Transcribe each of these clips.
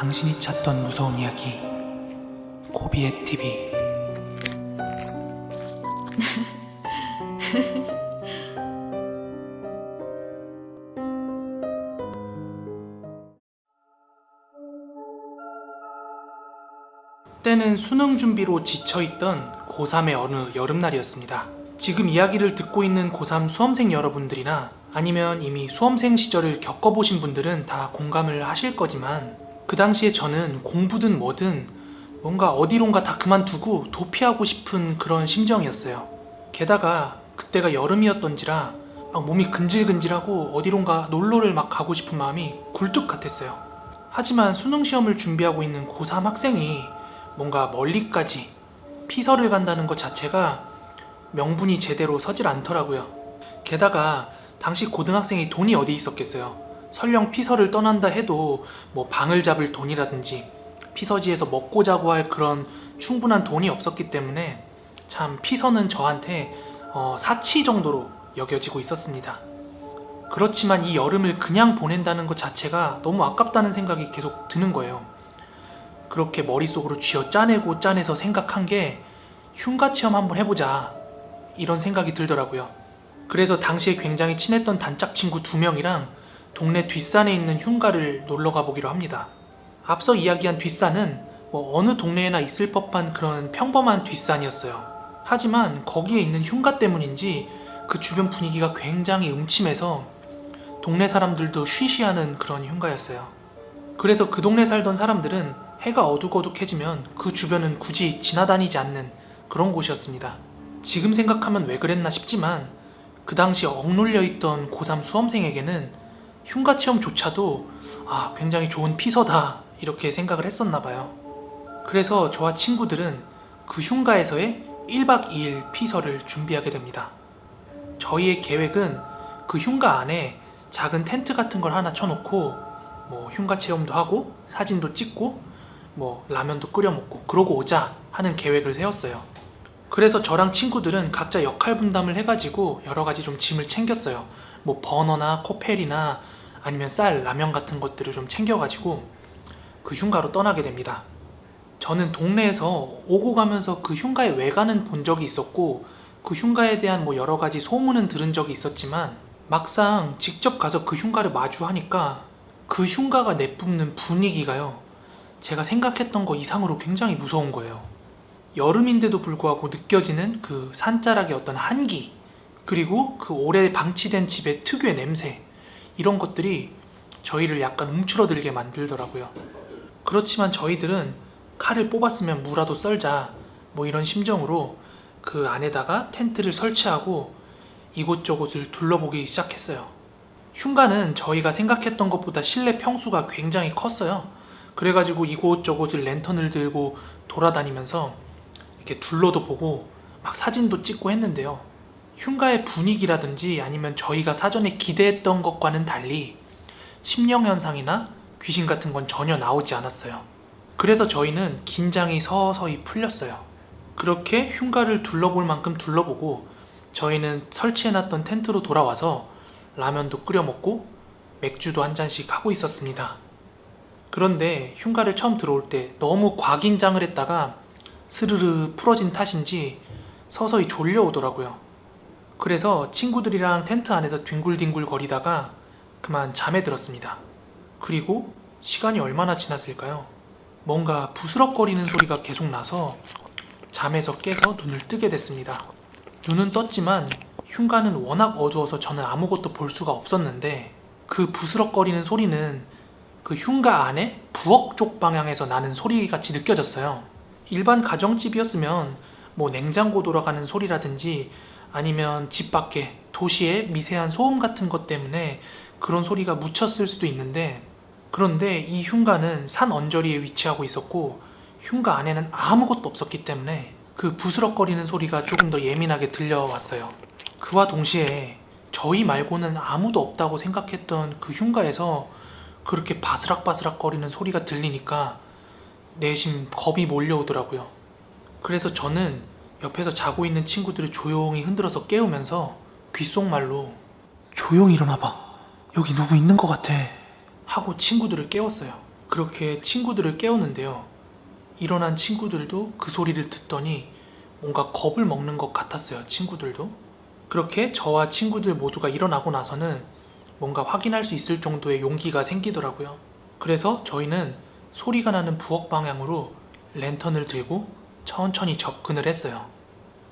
당신이 찾던 무서운 이야기 고비의 TV. 때는 수능 준비로 지쳐있던 고3의 어느 여름날이었습니다. 지금 이야기를 듣고 있는 고3 수험생 여러분들이나 아니면 이미 수험생 시절을 겪어보신 분들은 다 공감을 하실 거지만, 그 당시에 저는 공부든 뭐든 뭔가 어디론가 다 그만두고 도피하고 싶은 그런 심정이었어요. 게다가 그때가 여름이었던지라 막 몸이 근질근질하고 어디론가 놀러를 막 가고 싶은 마음이 굴뚝 같았어요. 하지만 수능 시험을 준비하고 있는 고3 학생이 뭔가 멀리까지 피서를 간다는 것 자체가 명분이 제대로 서질 않더라고요. 게다가 당시 고등학생이 돈이 어디 있었겠어요. 설령 피서를 떠난다 해도 뭐 방을 잡을 돈이라든지 피서지에서 먹고 자고 할 그런 충분한 돈이 없었기 때문에 참 피서는 저한테 사치 정도로 여겨지고 있었습니다. 그렇지만 이 여름을 그냥 보낸다는 것 자체가 너무 아깝다는 생각이 계속 드는 거예요. 그렇게 머릿속으로 쥐어 짜내고 짜내서 생각한 게 흉가 체험 한번 해보자, 이런 생각이 들더라고요. 그래서 당시에 굉장히 친했던 단짝 친구 2명이랑 동네 뒷산에 있는 흉가를 놀러 가보기로 합니다. 앞서 이야기한 뒷산은 뭐 어느 동네에나 있을 법한 그런 평범한 뒷산이었어요. 하지만 거기에 있는 흉가 때문인지 그 주변 분위기가 굉장히 음침해서 동네 사람들도 쉬쉬하는 그런 흉가였어요. 그래서 그 동네 살던 사람들은 해가 어둑어둑해지면 그 주변은 굳이 지나다니지 않는 그런 곳이었습니다. 지금 생각하면 왜 그랬나 싶지만 그 당시 억눌려 있던 고3 수험생에게는 흉가 체험조차도 굉장히 좋은 피서다, 이렇게 생각을 했었나 봐요. 그래서 저와 친구들은 그 흉가에서의 1박 2일 피서를 준비하게 됩니다. 저희의 계획은 그 흉가 안에 작은 텐트 같은 걸 하나 쳐놓고 뭐 흉가 체험도 하고 사진도 찍고 뭐 라면도 끓여 먹고 그러고 오자 하는 계획을 세웠어요. 그래서 저랑 친구들은 각자 역할 분담을 해가지고 여러 가지 좀 짐을 챙겼어요. 뭐 버너나 코펠이나 아니면 쌀, 라면 같은 것들을 좀 챙겨가지고 그 흉가로 떠나게 됩니다. 저는 동네에서 오고 가면서 그 흉가의 외관은 본 적이 있었고 그 흉가에 대한 뭐 여러 가지 소문은 들은 적이 있었지만 막상 직접 가서 그 흉가를 마주하니까 그 흉가가 내뿜는 분위기가요, 제가 생각했던 거 이상으로 굉장히 무서운 거예요. 여름인데도 불구하고 느껴지는 그 산자락의 어떤 한기, 그리고 그 오래 방치된 집의 특유의 냄새, 이런 것들이 저희를 약간 움츠러들게 만들더라고요. 그렇지만 저희들은 칼을 뽑았으면 무라도 썰자, 뭐 이런 심정으로 그 안에다가 텐트를 설치하고 이곳저곳을 둘러보기 시작했어요. 흉가는 저희가 생각했던 것보다 실내 평수가 굉장히 컸어요. 그래가지고 이곳저곳을 랜턴을 들고 돌아다니면서 이렇게 둘러도 보고 막 사진도 찍고 했는데요. 흉가의 분위기라든지 아니면 저희가 사전에 기대했던 것과는 달리 심령현상이나 귀신 같은 건 전혀 나오지 않았어요. 그래서 저희는 긴장이 서서히 풀렸어요. 그렇게 흉가를 둘러볼 만큼 둘러보고 저희는 설치해놨던 텐트로 돌아와서 라면도 끓여 먹고 맥주도 한 잔씩 하고 있었습니다. 그런데 흉가를 처음 들어올 때 너무 과긴장을 했다가 스르르 풀어진 탓인지 서서히 졸려오더라고요. 그래서 친구들이랑 텐트 안에서 뒹굴뒹굴 거리다가 그만 잠에 들었습니다. 그리고 시간이 얼마나 지났을까요? 뭔가 부스럭거리는 소리가 계속 나서 잠에서 깨서 눈을 뜨게 됐습니다. 눈은 떴지만 흉가는 워낙 어두워서 저는 아무것도 볼 수가 없었는데 그 부스럭거리는 소리는 그 흉가 안에 부엌 쪽 방향에서 나는 소리같이 느껴졌어요. 일반 가정집이었으면 뭐 냉장고 돌아가는 소리라든지 아니면 집 밖에 도시의 미세한 소음 같은 것 때문에 그런 소리가 묻혔을 수도 있는데, 그런데 이 흉가는 산 언저리에 위치하고 있었고 흉가 안에는 아무것도 없었기 때문에 그 부스럭거리는 소리가 조금 더 예민하게 들려왔어요. 그와 동시에 저희 말고는 아무도 없다고 생각했던 그 흉가에서 그렇게 바스락바스락 거리는 소리가 들리니까 내심 겁이 몰려오더라고요. 그래서 저는 옆에서 자고 있는 친구들을 조용히 흔들어서 깨우면서 귓속말로 "조용히 일어나봐, 여기 누구 있는 것 같아" 하고 친구들을 깨웠어요. 그렇게 친구들을 깨우는데요. 일어난 친구들도 그 소리를 듣더니 뭔가 겁을 먹는 것 같았어요. 친구들도. 그렇게 저와 친구들 모두가 일어나고 나서는 뭔가 확인할 수 있을 정도의 용기가 생기더라고요. 그래서 저희는 소리가 나는 부엌 방향으로 랜턴을 들고 천천히 접근을 했어요.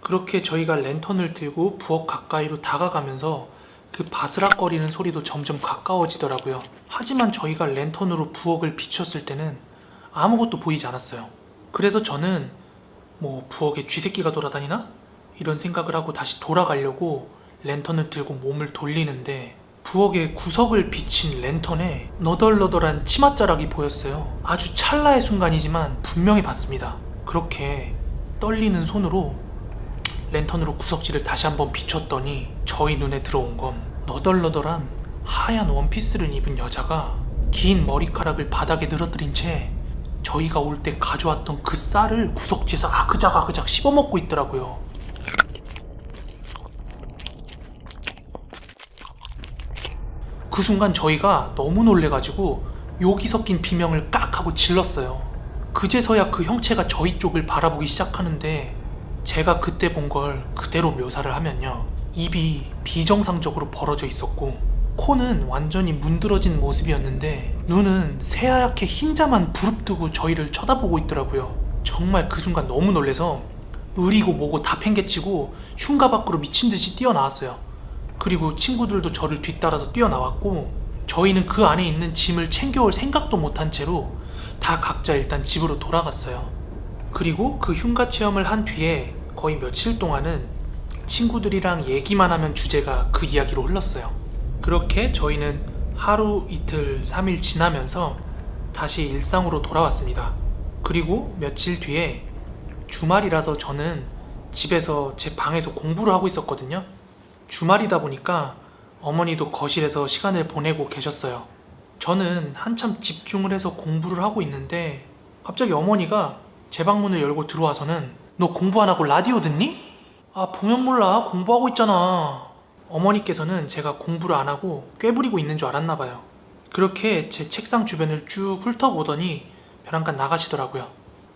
그렇게 저희가 랜턴을 들고 부엌 가까이로 다가가면서 그 바스락거리는 소리도 점점 가까워지더라고요. 하지만 저희가 랜턴으로 부엌을 비췄을 때는 아무것도 보이지 않았어요. 그래서 저는 부엌에 쥐새끼가 돌아다니나? 이런 생각을 하고 다시 돌아가려고 랜턴을 들고 몸을 돌리는데 부엌의 구석을 비친 랜턴에 너덜너덜한 치맛자락이 보였어요. 아주 찰나의 순간이지만 분명히 봤습니다. 그렇게 떨리는 손으로 랜턴으로 구석지를 다시 한번 비췄더니 저희 눈에 들어온 건 너덜너덜한 하얀 원피스를 입은 여자가 긴 머리카락을 바닥에 늘어뜨린 채 저희가 올 때 가져왔던 그 쌀을 구석지에서 아그작 씹어먹고 있더라고요. 그 순간 저희가 너무 놀래가지고 욕이 섞인 비명을 깍 하고 질렀어요. 그제서야 그 형체가 저희 쪽을 바라보기 시작하는데 제가 그때 본 걸 그대로 묘사를 하면요. 입이 비정상적으로 벌어져 있었고 코는 완전히 문드러진 모습이었는데 눈은 새하얗게 흰자만 부릅뜨고 저희를 쳐다보고 있더라고요. 정말 그 순간 너무 놀래서 으리고 뭐고 다 팽개치고 흉가 밖으로 미친듯이 뛰어나왔어요. 그리고 친구들도 저를 뒤따라서 뛰어나왔고 저희는 그 안에 있는 짐을 챙겨올 생각도 못한 채로 다 각자 일단 집으로 돌아갔어요. 그리고 그 흉가 체험을 한 뒤에 거의 며칠 동안은 친구들이랑 얘기만 하면 주제가 그 이야기로 흘렀어요. 그렇게 저희는 하루, 이틀, 3일 지나면서 다시 일상으로 돌아왔습니다. 그리고 며칠 뒤에 주말이라서 저는 집에서 제 방에서 공부를 하고 있었거든요. 주말이다 보니까 어머니도 거실에서 시간을 보내고 계셨어요. 저는 한참 집중을 해서 공부를 하고 있는데 갑자기 어머니가 제 방문을 열고 들어와서는 너 공부 안 하고 라디오 듣니? 아, 보면 몰라. 공부하고 있잖아. 어머니께서는 제가 공부를 안 하고 꾀부리고 있는 줄 알았나 봐요. 그렇게 제 책상 주변을 쭉 훑어보더니 벼랑간 나가시더라고요.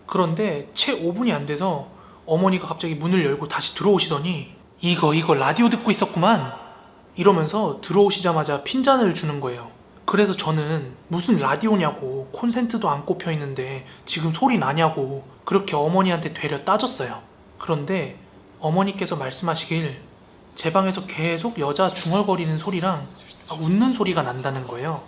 그런데 채 5분이 안 돼서 어머니가 갑자기 문을 열고 다시 들어오시더니 이거 라디오 듣고 있었구만 이러면서 들어오시자마자 핀잔을 주는 거예요. 그래서 저는 무슨 라디오냐고, 콘센트도 안 꼽혀 있는데 지금 소리 나냐고 그렇게 어머니한테 되려 따졌어요. 그런데 어머니께서 말씀하시길 제 방에서 계속 여자 중얼거리는 소리랑 웃는 소리가 난다는 거예요.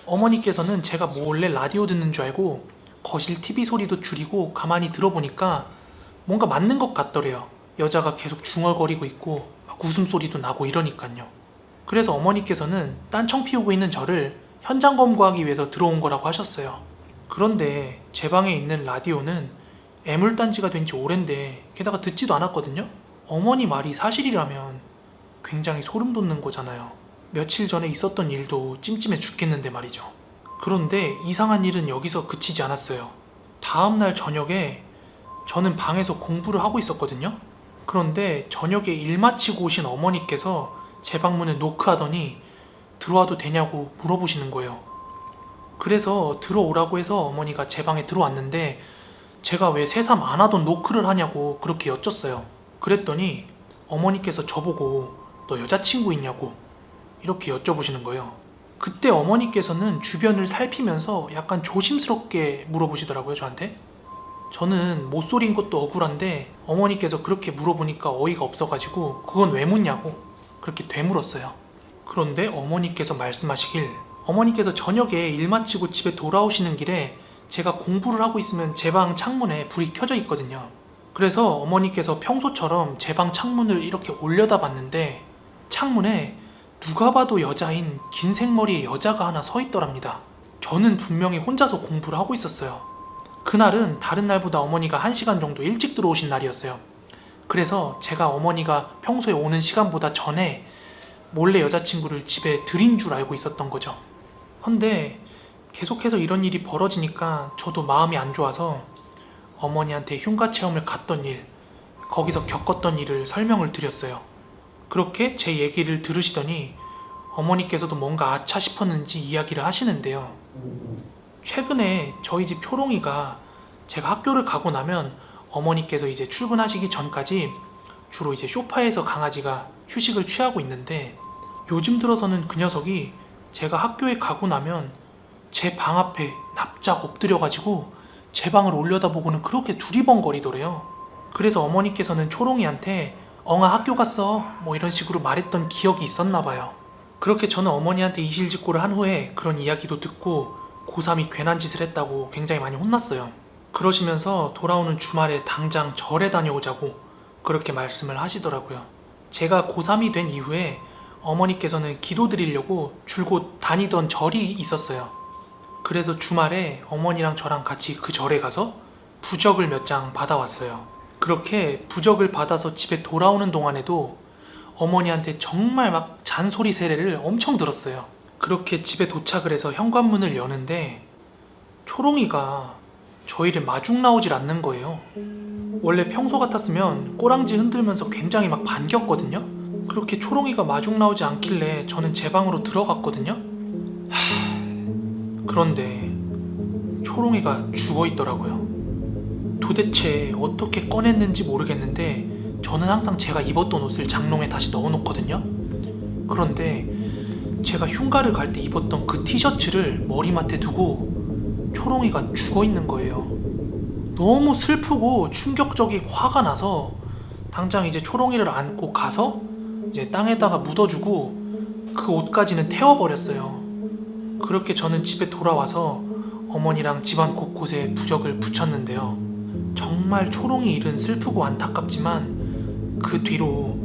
어머니께서는 제가 몰래 라디오 듣는 줄 알고 거실 TV 소리도 줄이고 가만히 들어보니까 뭔가 맞는 것 같더래요. 여자가 계속 중얼거리고 있고 웃음소리도 나고 이러니까요. 그래서 어머니께서는 딴청 피우고 있는 저를 현장 검거하기 위해서 들어온 거라고 하셨어요. 그런데 제 방에 있는 라디오는 애물단지가 된 지 오랜데 게다가 듣지도 않았거든요. 어머니 말이 사실이라면 굉장히 소름 돋는 거잖아요. 며칠 전에 있었던 일도 찜찜해 죽겠는데 말이죠. 그런데 이상한 일은 여기서 그치지 않았어요. 다음날 저녁에 저는 방에서 공부를 하고 있었거든요. 그런데 저녁에 일 마치고 오신 어머니께서 제 방문을 노크하더니 들어와도 되냐고 물어보시는 거예요. 그래서 들어오라고 해서 어머니가 제 방에 들어왔는데 제가 왜 새삼 안 하던 노크를 하냐고 그렇게 여쭸어요. 그랬더니 어머니께서 저보고 너 여자친구 있냐고 이렇게 여쭤보시는 거예요. 그때 어머니께서는 주변을 살피면서 약간 조심스럽게 물어보시더라고요, 저한테. 저는 못소린 것도 억울한데 어머니께서 그렇게 물어보니까 어이가 없어가지고 그건 왜 묻냐고 그렇게 되물었어요. 그런데 어머니께서 말씀하시길 어머니께서 저녁에 일 마치고 집에 돌아오시는 길에 제가 공부를 하고 있으면 제 방 창문에 불이 켜져 있거든요. 그래서 어머니께서 평소처럼 제 방 창문을 이렇게 올려다 봤는데 창문에 누가 봐도 여자인 긴 생머리의 여자가 하나 서 있더랍니다. 저는 분명히 혼자서 공부를 하고 있었어요. 그날은 다른 날보다 어머니가 1시간 정도 일찍 들어오신 날이었어요. 그래서 제가 어머니가 평소에 오는 시간보다 전에 몰래 여자친구를 집에 들인 줄 알고 있었던 거죠. 근데 계속해서 이런 일이 벌어지니까 저도 마음이 안 좋아서 어머니한테 흉가 체험을 갔던 일, 거기서 겪었던 일을 설명을 드렸어요. 그렇게 제 얘기를 들으시더니 어머니께서도 뭔가 아차 싶었는지 이야기를 하시는데요. 최근에 저희 집 초롱이가 제가 학교를 가고 나면 어머니께서 이제 출근하시기 전까지 주로 이제 소파에서 강아지가 휴식을 취하고 있는데, 요즘 들어서는 그 녀석이 제가 학교에 가고 나면 제 방 앞에 납작 엎드려가지고 제 방을 올려다보고는 그렇게 두리번거리더래요. 그래서 어머니께서는 초롱이한테 엉아 학교 갔어 뭐 이런 식으로 말했던 기억이 있었나봐요. 그렇게 저는 어머니한테 이실직고를 한 후에 그런 이야기도 듣고 고3이 괜한 짓을 했다고 굉장히 많이 혼났어요. 그러시면서 돌아오는 주말에 당장 절에 다녀오자고 그렇게 말씀을 하시더라고요. 제가 고3이 된 이후에 어머니께서는 기도 드리려고 줄곧 다니던 절이 있었어요. 그래서 주말에 어머니랑 저랑 같이 그 절에 가서 부적을 몇 장 받아왔어요. 그렇게 부적을 받아서 집에 돌아오는 동안에도 어머니한테 정말 막 잔소리 세례를 엄청 들었어요. 그렇게 집에 도착을 해서 현관문을 여는데 초롱이가 저희를 마중 나오질 않는 거예요. 원래 평소 같았으면 꼬랑지 흔들면서 굉장히 막 반겼거든요. 그렇게 초롱이가 마중 나오지 않길래 저는 제 방으로 들어갔거든요. 그런데 초롱이가 죽어 있더라고요. 도대체 어떻게 꺼냈는지 모르겠는데 저는 항상 제가 입었던 옷을 장롱에 다시 넣어놓거든요. 그런데 제가 흉가를 갈 때 입었던 그 티셔츠를 머리맡에 두고 초롱이가 죽어 있는 거예요. 너무 슬프고 충격적이고 화가 나서 당장 이제 초롱이를 안고 가서 이제 땅에다가 묻어주고 그 옷까지는 태워버렸어요. 그렇게 저는 집에 돌아와서 어머니랑 집안 곳곳에 부적을 붙였는데요. 정말 초롱이 일은 슬프고 안타깝지만 그 뒤로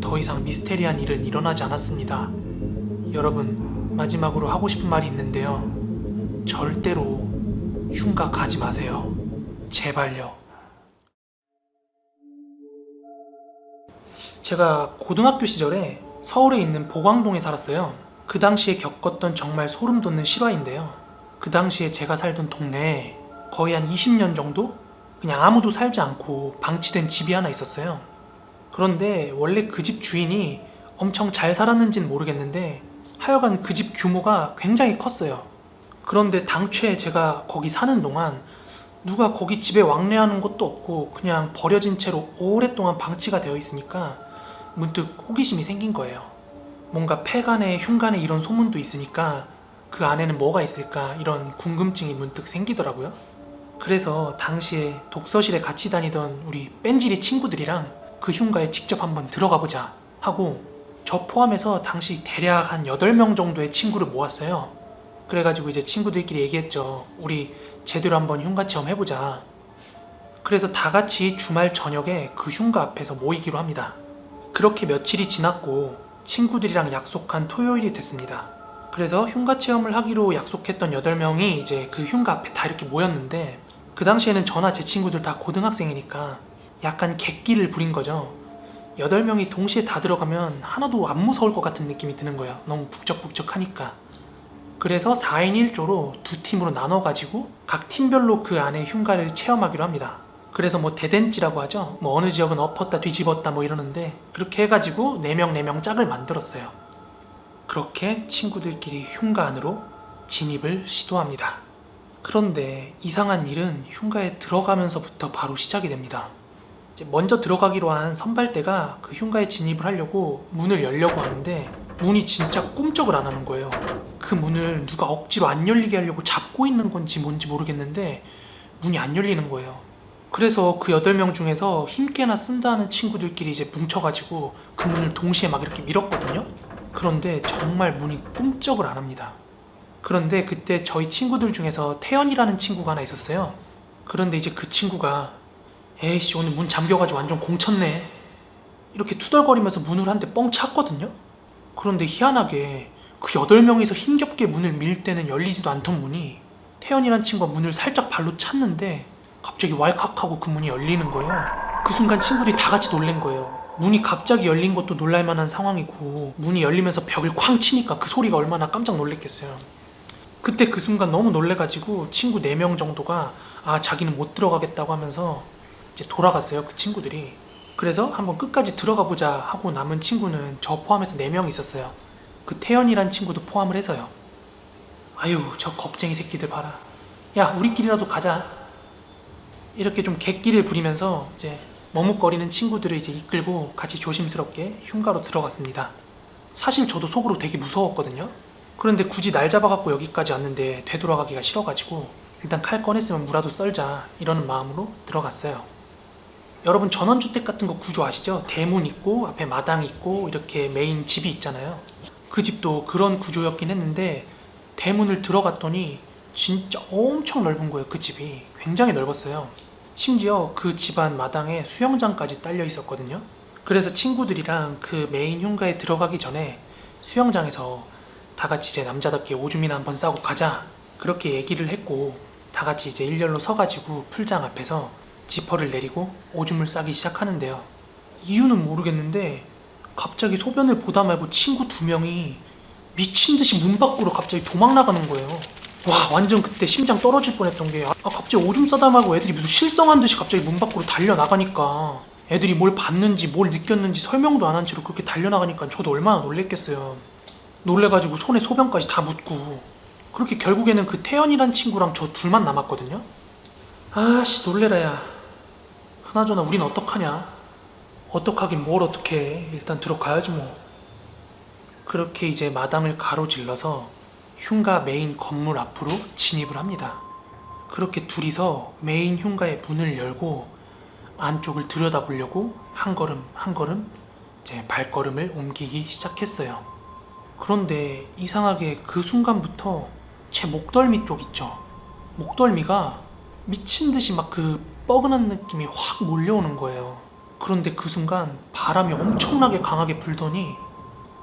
더 이상 미스테리한 일은 일어나지 않았습니다. 여러분, 마지막으로 하고 싶은 말이 있는데요. 절대로 흉가 가지 마세요. 제발요. 제가 고등학교 시절에 서울에 있는 보광동에 살았어요. 그 당시에 겪었던 정말 소름 돋는 실화인데요. 그 당시에 제가 살던 동네에 거의 한 20년 정도 그냥 아무도 살지 않고 방치된 집이 하나 있었어요. 그런데 원래 그 집 주인이 엄청 잘 살았는지는 모르겠는데 하여간 그 집 규모가 굉장히 컸어요. 그런데 당최 제가 거기 사는 동안 누가 거기 집에 왕래하는 것도 없고 그냥 버려진 채로 오랫동안 방치가 되어 있으니까 문득 호기심이 생긴 거예요. 뭔가 폐간에 흉간에 이런 소문도 있으니까 그 안에는 뭐가 있을까 이런 궁금증이 문득 생기더라고요. 그래서 당시에 독서실에 같이 다니던 우리 뺀질이 친구들이랑 그 흉가에 직접 한번 들어가 보자 하고 저 포함해서 당시 대략 한 8명 정도의 친구를 모았어요. 그래가지고 이제 친구들끼리 얘기했죠. 우리 제대로 한번 흉가 체험 해보자. 그래서 다 같이 주말 저녁에 그 흉가 앞에서 모이기로 합니다. 그렇게 며칠이 지났고 친구들이랑 약속한 토요일이 됐습니다. 그래서 흉가 체험을 하기로 약속했던 8명이 이제 그 흉가 앞에 다 이렇게 모였는데 그 당시에는 저나 제 친구들 다 고등학생이니까 약간 객기를 부린 거죠. 8명이 동시에 다 들어가면 하나도 안 무서울 것 같은 느낌이 드는 거예요. 너무 북적북적하니까. 그래서 4인 1조로 두 팀으로 나눠가지고 각 팀별로 그 안에 흉가를 체험하기로 합니다. 그래서 뭐 대댄지라고 하죠. 뭐 어느 지역은 엎었다 뒤집었다 뭐 이러는데 그렇게 해가지고 4명 짝을 만들었어요. 그렇게 친구들끼리 흉가 안으로 진입을 시도합니다. 그런데 이상한 일은 흉가에 들어가면서부터 바로 시작이 됩니다. 이제 먼저 들어가기로 한 선발대가 그 흉가에 진입을 하려고 문을 열려고 하는데 문이 진짜 꿈쩍을 안 하는 거예요. 그 문을 누가 억지로 안 열리게 하려고 잡고 있는 건지 뭔지 모르겠는데 문이 안 열리는 거예요. 그래서 그 8명 중에서 힘께나 쓴다는 친구들끼리 이제 뭉쳐가지고 그 문을 동시에 막 이렇게 밀었거든요. 그런데 정말 문이 꿈쩍을 안 합니다. 그런데 그때 저희 친구들 중에서 태연이라는 친구가 하나 있었어요. 그런데 이제 그 친구가 에이씨 오늘 문 잠겨가지고 완전 공쳤네 이렇게 투덜거리면서 문을 한 대 뻥 찼거든요. 그런데 희한하게 그 8명이서 힘겹게 문을 밀 때는 열리지도 않던 문이 태연이란 친구가 문을 살짝 발로 찼는데 갑자기 왈칵하고 그 문이 열리는 거예요. 그 순간 친구들이 다 같이 놀란 거예요. 문이 갑자기 열린 것도 놀랄만한 상황이고 문이 열리면서 벽을 쾅 치니까 그 소리가 얼마나 깜짝 놀랐겠어요. 그때 그 순간 너무 놀래가지고 친구 4명 정도가 자기는 못 들어가겠다고 하면서 이제 돌아갔어요. 그 친구들이. 그래서 한번 끝까지 들어가 보자 하고 남은 친구는 저 포함해서 4명 있었어요. 그 태연이란 친구도 포함을 해서요. 아유 저 겁쟁이 새끼들 봐라. 야, 우리끼리라도 가자. 이렇게 좀 객기를 부리면서 이제 머뭇거리는 친구들을 이제 이끌고 같이 조심스럽게 흉가로 들어갔습니다. 사실 저도 속으로 되게 무서웠거든요. 그런데 굳이 날 잡아갖고 여기까지 왔는데 되돌아가기가 싫어가지고 일단 칼 꺼냈으면 무라도 썰자 이러는 마음으로 들어갔어요. 여러분 전원주택 같은 거 구조 아시죠? 대문 있고 앞에 마당 있고 이렇게 메인 집이 있잖아요. 그 집도 그런 구조였긴 했는데 대문을 들어갔더니 진짜 엄청 넓은 거예요. 그 집이 굉장히 넓었어요. 심지어 그 집안 마당에 수영장까지 딸려 있었거든요. 그래서 친구들이랑 그 메인 흉가에 들어가기 전에 수영장에서 다 같이 이제 남자답게 오줌이나 한번 싸고 가자 그렇게 얘기를 했고, 다 같이 이제 일렬로 서가지고 풀장 앞에서 지퍼를 내리고 오줌을 싸기 시작하는데요. 이유는 모르겠는데 갑자기 소변을 보다 말고 친구 2명이 미친 듯이 문 밖으로 갑자기 도망 나가는 거예요. 와, 완전 그때 심장 떨어질 뻔했던 게 갑자기 오줌 싸다 말고 애들이 무슨 실성한 듯이 갑자기 문 밖으로 달려나가니까, 애들이 뭘 봤는지 뭘 느꼈는지 설명도 안 한 채로 그렇게 달려나가니까 저도 얼마나 놀랬겠어요. 놀래가지고 손에 소변까지 다 묻고, 그렇게 결국에는 그 태연이란 친구랑 저 둘만 남았거든요. 아씨, 놀래라 야. 그나저나 우린 어떡하냐. 어떡하긴 뭘 어떡해. 일단 들어가야지 뭐. 그렇게 이제 마당을 가로질러서 흉가 메인 건물 앞으로 진입을 합니다. 그렇게 둘이서 메인 흉가의 문을 열고 안쪽을 들여다보려고 한 걸음 한 걸음 제 발걸음을 옮기기 시작했어요. 그런데 이상하게 그 순간부터 제 목덜미 쪽 있죠? 목덜미가 미친듯이 막 그 뻐근한 느낌이 확 몰려오는 거예요. 그런데 그 순간 바람이 엄청나게 강하게 불더니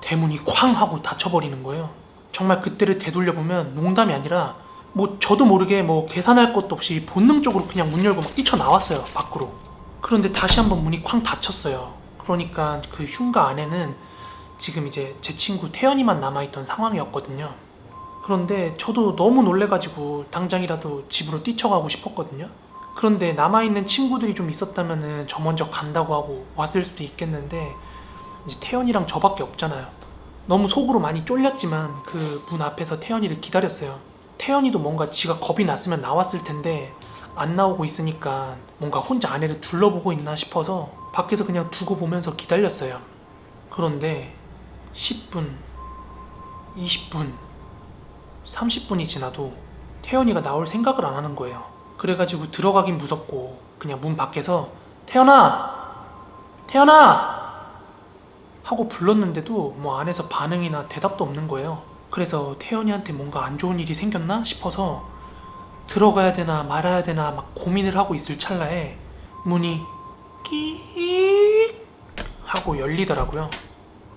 대문이 쾅 하고 닫혀버리는 거예요. 정말 그때를 되돌려보면 농담이 아니라 뭐 저도 모르게 뭐 계산할 것도 없이 본능적으로 그냥 문 열고 막 뛰쳐나왔어요, 밖으로. 그런데 다시 한번 문이 쾅 닫혔어요. 그러니까 그 흉가 안에는 지금 이제 제 친구 태연이만 남아있던 상황이었거든요. 그런데 저도 너무 놀래가지고 당장이라도 집으로 뛰쳐가고 싶었거든요. 그런데 남아있는 친구들이 좀 있었다면은 저 먼저 간다고 하고 왔을 수도 있겠는데 이제 태연이랑 저밖에 없잖아요. 너무 속으로 많이 쫄렸지만 그 문 앞에서 태연이를 기다렸어요. 태연이도 뭔가 지가 겁이 났으면 나왔을 텐데 안 나오고 있으니까 뭔가 혼자 아내를 둘러보고 있나 싶어서 밖에서 그냥 두고 보면서 기다렸어요. 그런데 10분, 20분, 30분이 지나도 태연이가 나올 생각을 안 하는 거예요. 그래가지고 들어가긴 무섭고 그냥 문 밖에서 태연아! 태연아! 하고 불렀는데도 뭐 안에서 반응이나 대답도 없는 거예요. 그래서 태연이한테 뭔가 안 좋은 일이 생겼나 싶어서 들어가야 되나 말아야 되나 막 고민을 하고 있을 찰나에 문이 끼익 하고 열리더라고요.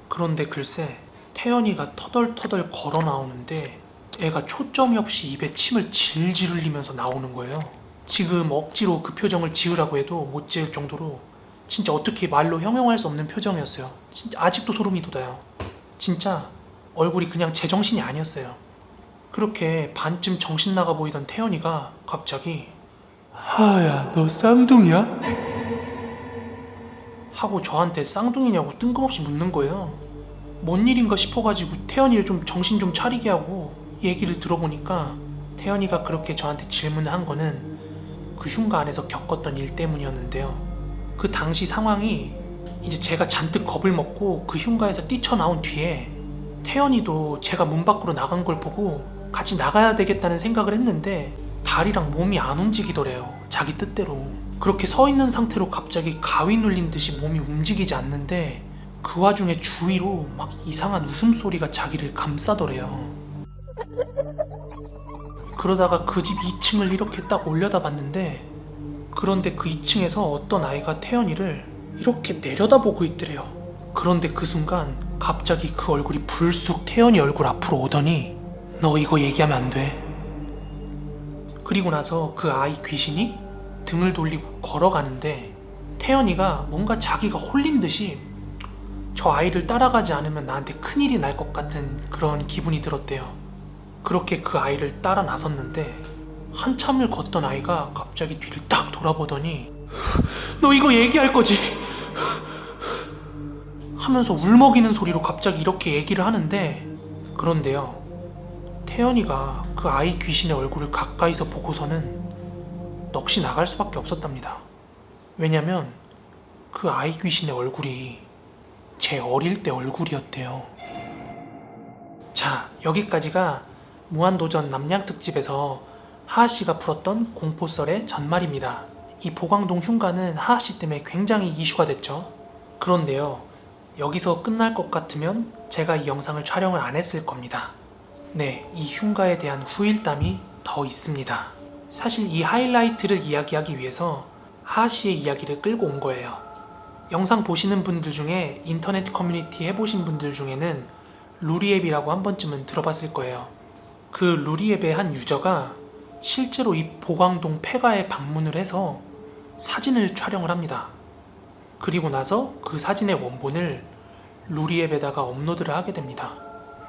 그런데 글쎄 태연이가 터덜터덜 걸어 나오는데 애가 초점이 없이 입에 침을 질질 흘리면서 나오는 거예요. 지금 억지로 그 표정을 지으라고 해도 못 지을 정도로 진짜 어떻게 말로 형용할 수 없는 표정이었어요. 진짜 아직도 소름이 돋아요. 진짜 얼굴이 그냥 제정신이 아니었어요. 그렇게 반쯤 정신 나가 보이던 태연이가 갑자기 하야, 너 쌍둥이야? 하고 저한테 쌍둥이냐고 뜬금없이 묻는 거예요. 뭔 일인가 싶어가지고 태연이를 좀 정신 좀 차리게 하고 얘기를 들어보니까 태연이가 그렇게 저한테 질문을 한 거는 그 흉가 안에서 겪었던 일 때문이었는데요. 그 당시 상황이 이제 제가 잔뜩 겁을 먹고 그 흉가에서 뛰쳐나온 뒤에 태연이도 제가 문 밖으로 나간 걸 보고 같이 나가야 되겠다는 생각을 했는데 다리랑 몸이 안 움직이더래요. 자기 뜻대로. 그렇게 서 있는 상태로 갑자기 가위 눌린 듯이 몸이 움직이지 않는데 그 와중에 주위로 막 이상한 웃음소리가 자기를 감싸더래요. 그러다가 그 집 2층을 이렇게 딱 올려다봤는데, 그런데 그 2층에서 어떤 아이가 태연이를 이렇게 내려다보고 있더래요. 그런데 그 순간 갑자기 그 얼굴이 불쑥 태연이 얼굴 앞으로 오더니 너 이거 얘기하면 안 돼. 그리고 나서 그 아이 귀신이 등을 돌리고 걸어가는데 태연이가 뭔가 자기가 홀린 듯이 저 아이를 따라가지 않으면 나한테 큰일이 날 것 같은 그런 기분이 들었대요. 그렇게 그 아이를 따라 나섰는데 한참을 걷던 아이가 갑자기 뒤를 딱 돌아보더니 너 이거 얘기할 거지? 하면서 울먹이는 소리로 갑자기 이렇게 얘기를 하는데, 그런데요, 혜연이가 그 아이 귀신의 얼굴을 가까이서 보고서는 넋이 나갈 수밖에 없었답니다. 왜냐면 그 아이 귀신의 얼굴이 제 어릴 때 얼굴이었대요. 자, 여기까지가 무한도전 남양특집에서 하하씨가 풀었던 공포썰의 전말입니다. 이 보광동 흉가는 하하씨 때문에 굉장히 이슈가 됐죠. 그런데요, 여기서 끝날 것 같으면 제가 이 영상을 촬영을 안 했을 겁니다. 네, 이 흉가에 대한 후일담이 더 있습니다. 사실 이 하이라이트를 이야기하기 위해서 하하씨의 이야기를 끌고 온 거예요. 영상 보시는 분들 중에 인터넷 커뮤니티 해보신 분들 중에는 루리앱이라고 한 번쯤은 들어봤을 거예요. 그 루리앱의 한 유저가 실제로 이 보광동 폐가에 방문을 해서 사진을 촬영을 합니다. 그리고 나서 그 사진의 원본을 루리앱에다가 업로드를 하게 됩니다.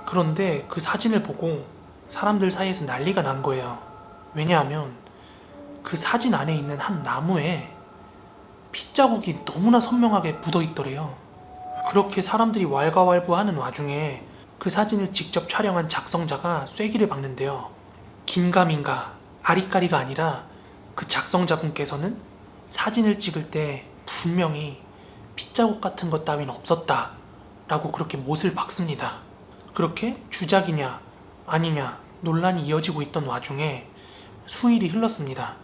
그런데 그 사진을 보고 사람들 사이에서 난리가 난 거예요. 왜냐하면 그 사진 안에 있는 한 나무에 핏자국이 너무나 선명하게 묻어 있더래요. 그렇게 사람들이 왈가왈부하는 와중에 그 사진을 직접 촬영한 작성자가 쐐기를 박는데요. 긴가민가 아리까리가 아니라 그 작성자분께서는 사진을 찍을 때 분명히 핏자국 같은 것 따윈 없었다 라고 그렇게 못을 박습니다. 그렇게 주작이냐 아니냐 논란이 이어지고 있던 와중에 수일이 흘렀습니다.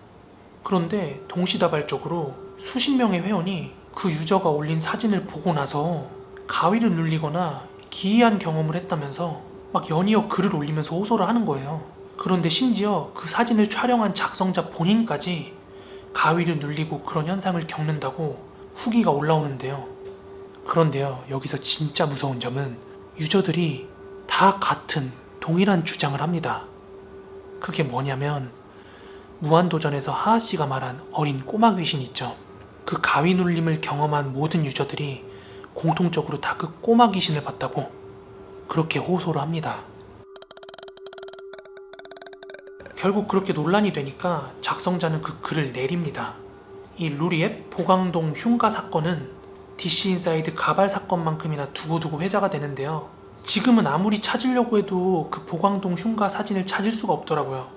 그런데 동시다발적으로 수십 명의 회원이 그 유저가 올린 사진을 보고 나서 가위를 눌리거나 기이한 경험을 했다면서 막 연이어 글을 올리면서 호소를 하는 거예요. 그런데 심지어 그 사진을 촬영한 작성자 본인까지 가위를 눌리고 그런 현상을 겪는다고 후기가 올라오는데요. 그런데요, 여기서 진짜 무서운 점은 유저들이 다 같은 동일한 주장을 합니다. 그게 뭐냐면 무한도전에서 하하씨가 말한 어린 꼬마 귀신 있죠. 그 가위 눌림을 경험한 모든 유저들이 공통적으로 다 그 꼬마 귀신을 봤다고 그렇게 호소를 합니다. 결국 그렇게 논란이 되니까 작성자는 그 글을 내립니다. 이 루리앱 보광동 흉가 사건은 DC인사이드 가발 사건만큼이나 두고두고 회자가 되는데요. 지금은 아무리 찾으려고 해도 그 보광동 흉가 사진을 찾을 수가 없더라고요.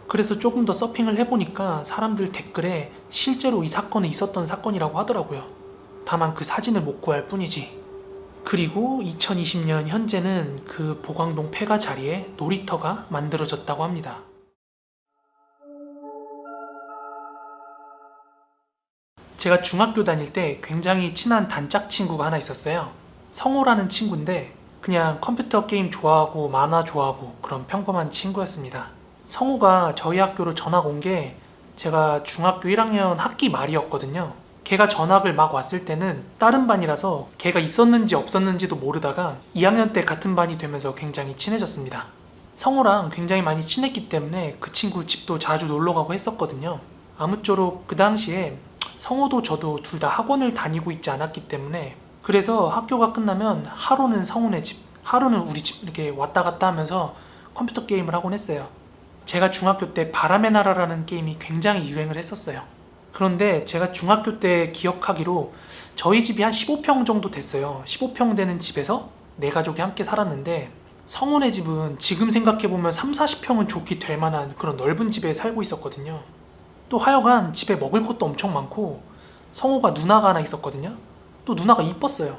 그래서 조금 더 서핑을 해보니까 사람들 댓글에 실제로 이 사건은 있었던 사건이라고 하더라고요. 다만 그 사진을 못 구할 뿐이지. 그리고 2020년 현재는 그 보광동 폐가 자리에 놀이터가 만들어졌다고 합니다. 제가 중학교 다닐 때 굉장히 친한 단짝 친구가 하나 있었어요. 성호라는 친구인데 그냥 컴퓨터 게임 좋아하고 만화 좋아하고 그런 평범한 친구였습니다. 성우가 저희 학교로 전학 온 게 제가 중학교 1학년 학기 말이었거든요. 걔가 전학을 막 왔을 때는 다른 반이라서 걔가 있었는지 없었는지도 모르다가 2학년 때 같은 반이 되면서 굉장히 친해졌습니다. 성우랑 굉장히 많이 친했기 때문에 그 친구 집도 자주 놀러가고 했었거든요. 아무쪼록 그 당시에 성우도 저도 둘 다 학원을 다니고 있지 않았기 때문에 그래서 학교가 끝나면 하루는 성우네 집, 하루는 우리 집 이렇게 왔다 갔다 하면서 컴퓨터 게임을 하곤 했어요. 제가 중학교 때 바람의 나라라는 게임이 굉장히 유행을 했었어요. 그런데 제가 중학교 때 기억하기로 저희 집이 한 15평 정도 됐어요. 15평 되는 집에서 네 가족이 함께 살았는데 성훈의 집은 지금 생각해보면 30-40평은 좋게 될 만한 그런 넓은 집에 살고 있었거든요. 또 하여간 집에 먹을 것도 엄청 많고 성호가 누나가 하나 있었거든요. 또 누나가 이뻤어요.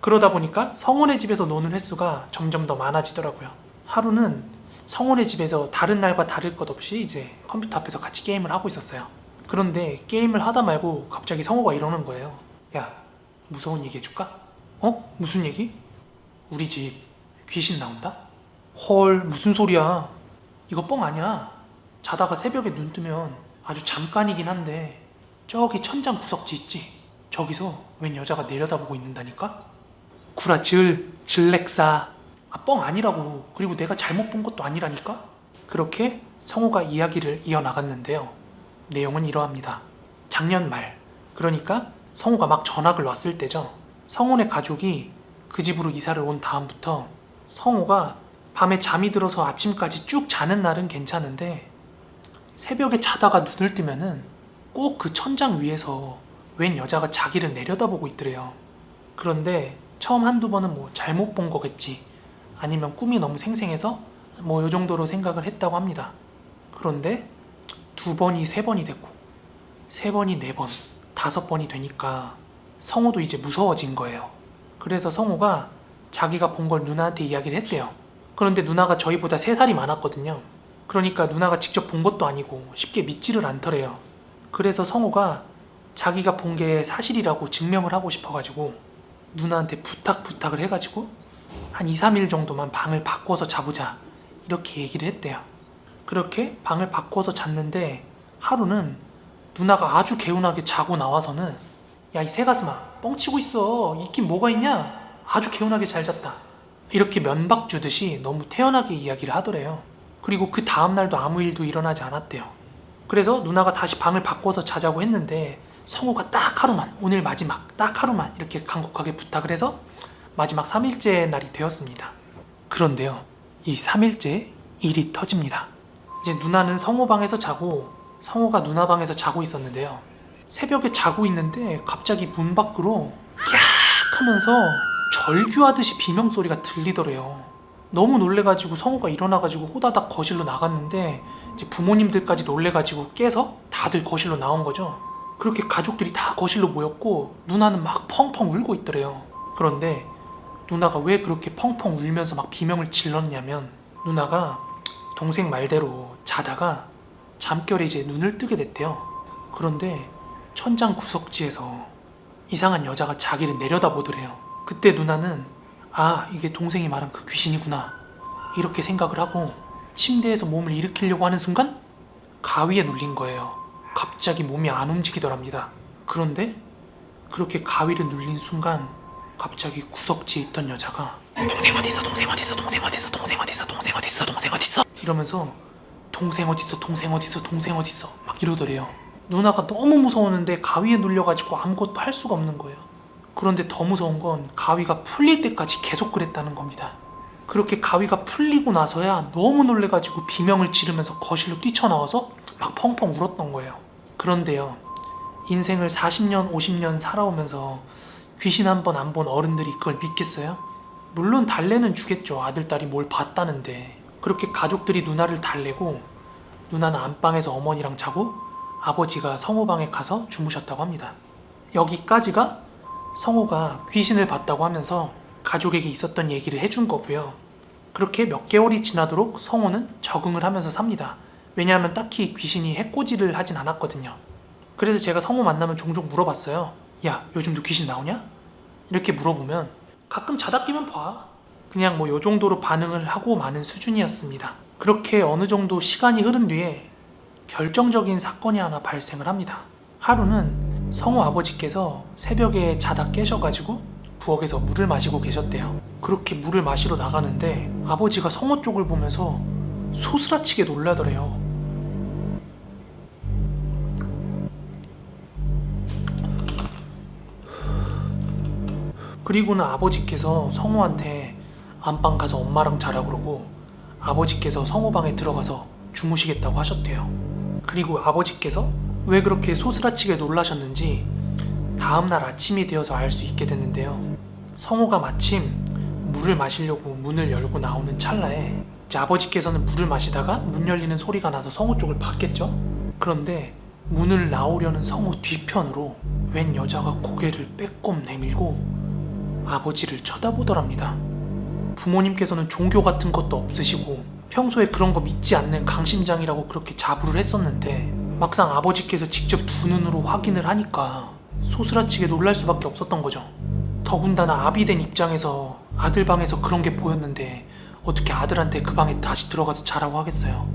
그러다 보니까 성훈의 집에서 노는 횟수가 점점 더 많아지더라고요. 하루는 성훈의 집에서 다른 날과 다를 것 없이 이제 컴퓨터 앞에서 같이 게임을 하고 있었어요. 그런데 게임을 하다 말고 갑자기 성호가 이러는 거예요. 야, 무서운 얘기 해줄까? 어? 무슨 얘기? 우리 집 귀신 나온다? 헐, 무슨 소리야. 이거 뻥 아니야. 자다가 새벽에 눈 뜨면 아주 잠깐이긴 한데 저기 천장 구석지 있지? 저기서 웬 여자가 내려다보고 있는다니까? 구라질, 질렉사. 아, 뻥 아니라고. 그리고 내가 잘못 본 것도 아니라니까? 그렇게 성호가 이야기를 이어나갔는데요. 내용은 이러합니다. 작년 말, 그러니까 성호가 막 전학을 왔을 때죠. 성훈의 가족이 그 집으로 이사를 온 다음부터 성호가 밤에 잠이 들어서 아침까지 쭉 자는 날은 괜찮은데 새벽에 자다가 눈을 뜨면은 꼭 그 천장 위에서 웬 여자가 자기를 내려다보고 있더래요. 그런데 처음 한두 번은 뭐 잘못 본 거겠지, 아니면 꿈이 너무 생생해서 뭐 요 정도로 생각을 했다고 합니다. 그런데 2번이 3번이 되고 3번이 4번, 5번이 되니까 성호도 이제 무서워진 거예요. 그래서 성호가 자기가 본 걸 누나한테 이야기를 했대요. 그런데 누나가 저희보다 3살이 많았거든요. 그러니까 누나가 직접 본 것도 아니고 쉽게 믿지를 않더래요. 그래서 성호가 자기가 본 게 사실이라고 증명을 하고 싶어가지고 누나한테 부탁을 해가지고 한 2, 3일 정도만 방을 바꿔서 자보자 이렇게 얘기를 했대요. 그렇게 방을 바꿔서 잤는데 하루는 누나가 아주 개운하게 자고 나와서는 야, 이 새가슴아 뻥치고 있어. 있긴 뭐가 있냐. 아주 개운하게 잘 잤다. 이렇게 면박 주듯이 너무 태연하게 이야기를 하더래요. 그리고 그 다음날도 아무 일도 일어나지 않았대요. 그래서 누나가 다시 방을 바꿔서 자자고 했는데 성호가 딱 하루만, 오늘 마지막 딱 하루만 이렇게 간곡하게 부탁을 해서 마지막 3일째 날이 되었습니다. 그런데요, 이 3일째 일이 터집니다. 이제 누나는 성호 방에서 자고 성호가 누나 방에서 자고 있었는데요. 새벽에 자고 있는데 갑자기 문 밖으로 깍 하면서 절규하듯이 비명소리가 들리더래요. 너무 놀래가지고 성호가 일어나가지고 호다닥 거실로 나갔는데 이제 부모님들까지 놀래가지고 깨서 다들 거실로 나온 거죠. 그렇게 가족들이 다 거실로 모였고 누나는 막 펑펑 울고 있더래요. 그런데 누나가 왜 그렇게 펑펑 울면서 막 비명을 질렀냐면 누나가 동생 말대로 자다가 잠결에 이제 눈을 뜨게 됐대요. 그런데 천장 구석지에서 이상한 여자가 자기를 내려다보더래요. 그때 누나는 아, 이게 동생이 말한 그 귀신이구나 이렇게 생각을 하고 침대에서 몸을 일으키려고 하는 순간 가위에 눌린 거예요. 갑자기 몸이 안 움직이더랍니다. 그런데 그렇게 가위를 눌린 순간 갑자기 구석지에 있던 여자가 동생 어딨어, 동생 어딨어, 동생 어딨어, 동생 어딨어, 동생 어딨어, 동생 어딨어 이러면서 동생 어딨어, 동생 어딨어, 동생 어딨어 막 이러더래요. 누나가 너무 무서웠는데 가위에 눌려가지고 아무것도 할 수가 없는 거예요. 그런데 더 무서운 건 가위가 풀릴 때까지 계속 그랬다는 겁니다. 그렇게 가위가 풀리고 나서야 너무 놀래가지고 비명을 지르면서 거실로 뛰쳐나와서 막 펑펑 울었던 거예요. 그런데요, 인생을 40년, 50년 살아오면서 귀신 한 번 안 본 어른들이 그걸 믿겠어요? 물론 달래는 주겠죠. 아들, 딸이 뭘 봤다는데. 그렇게 가족들이 누나를 달래고 누나는 안방에서 어머니랑 자고 아버지가 성호방에 가서 주무셨다고 합니다. 여기까지가 성호가 귀신을 봤다고 하면서 가족에게 있었던 얘기를 해준 거고요. 그렇게 몇 개월이 지나도록 성호는 적응을 하면서 삽니다. 왜냐하면 딱히 귀신이 해코지를 하진 않았거든요. 그래서 제가 성호 만나면 종종 물어봤어요. 야, 요즘도 귀신 나오냐? 이렇게 물어보면 가끔 자다 깨면 봐. 그냥 뭐 요 정도로 반응을 하고 마는 수준이었습니다. 그렇게 어느 정도 시간이 흐른 뒤에 결정적인 사건이 하나 발생을 합니다. 하루는 성호 아버지께서 새벽에 자다 깨셔가지고 부엌에서 물을 마시고 계셨대요. 그렇게 물을 마시러 나가는데 아버지가 성호 쪽을 보면서 소스라치게 놀라더래요. 그리고는 아버지께서 성호한테 안방 가서 엄마랑 자라 그러고 아버지께서 성호 방에 들어가서 주무시겠다고 하셨대요. 그리고 아버지께서 왜 그렇게 소스라치게 놀라셨는지 다음날 아침이 되어서 알 수 있게 됐는데요. 성호가 마침 물을 마시려고 문을 열고 나오는 찰나에 이제 아버지께서는 물을 마시다가 문 열리는 소리가 나서 성호 쪽을 봤겠죠? 그런데 문을 나오려는 성호 뒤편으로 웬 여자가 고개를 빼꼼 내밀고 아버지를 쳐다보더랍니다. 부모님께서는 종교 같은 것도 없으시고 평소에 그런 거 믿지 않는 강심장이라고 그렇게 자부를 했었는데 막상 아버지께서 직접 두 눈으로 확인을 하니까 소스라치게 놀랄 수밖에 없었던 거죠. 더군다나 아비된 입장에서 아들 방에서 그런 게 보였는데 어떻게 아들한테 그 방에 다시 들어가서 자라고 하겠어요.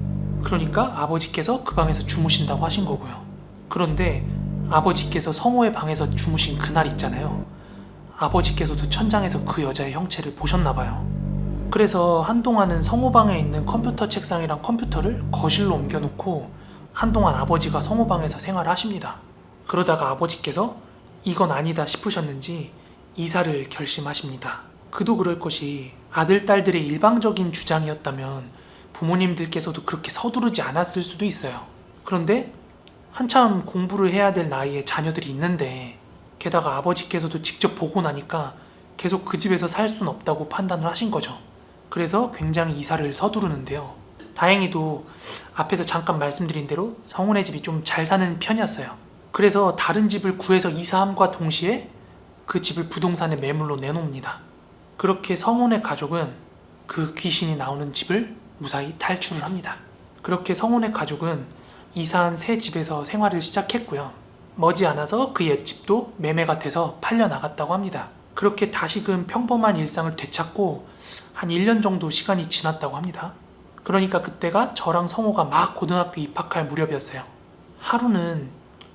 그러니까 아버지께서 그 방에서 주무신다고 하신 거고요. 그런데 아버지께서 성호의 방에서 주무신 그날 있잖아요. 아버지께서도 천장에서 그 여자의 형체를 보셨나봐요. 그래서 한동안은 성호방에 있는 컴퓨터 책상이랑 컴퓨터를 거실로 옮겨놓고 한동안 아버지가 성호방에서 생활을 하십니다. 그러다가 아버지께서 이건 아니다 싶으셨는지 이사를 결심하십니다. 그도 그럴 것이 아들, 딸들의 일방적인 주장이었다면 부모님들께서도 그렇게 서두르지 않았을 수도 있어요. 그런데 한참 공부를 해야 될 나이에 자녀들이 있는데 게다가 아버지께서도 직접 보고 나니까 계속 그 집에서 살 수는 없다고 판단을 하신 거죠. 그래서 굉장히 이사를 서두르는데요. 다행히도 앞에서 잠깐 말씀드린 대로 성훈의 집이 좀 잘 사는 편이었어요. 그래서 다른 집을 구해서 이사함과 동시에 그 집을 부동산에 매물로 내놓습니다. 그렇게 성훈의 가족은 그 귀신이 나오는 집을 무사히 탈출을 합니다. 그렇게 성훈의 가족은 이사한 새 집에서 생활을 시작했고요. 머지않아서 그 옛집도 매매가 돼서 팔려나갔다고 합니다. 그렇게 다시금 평범한 일상을 되찾고 한 1년 정도 시간이 지났다고 합니다. 그러니까 그때가 저랑 성호가 막 고등학교 입학할 무렵이었어요. 하루는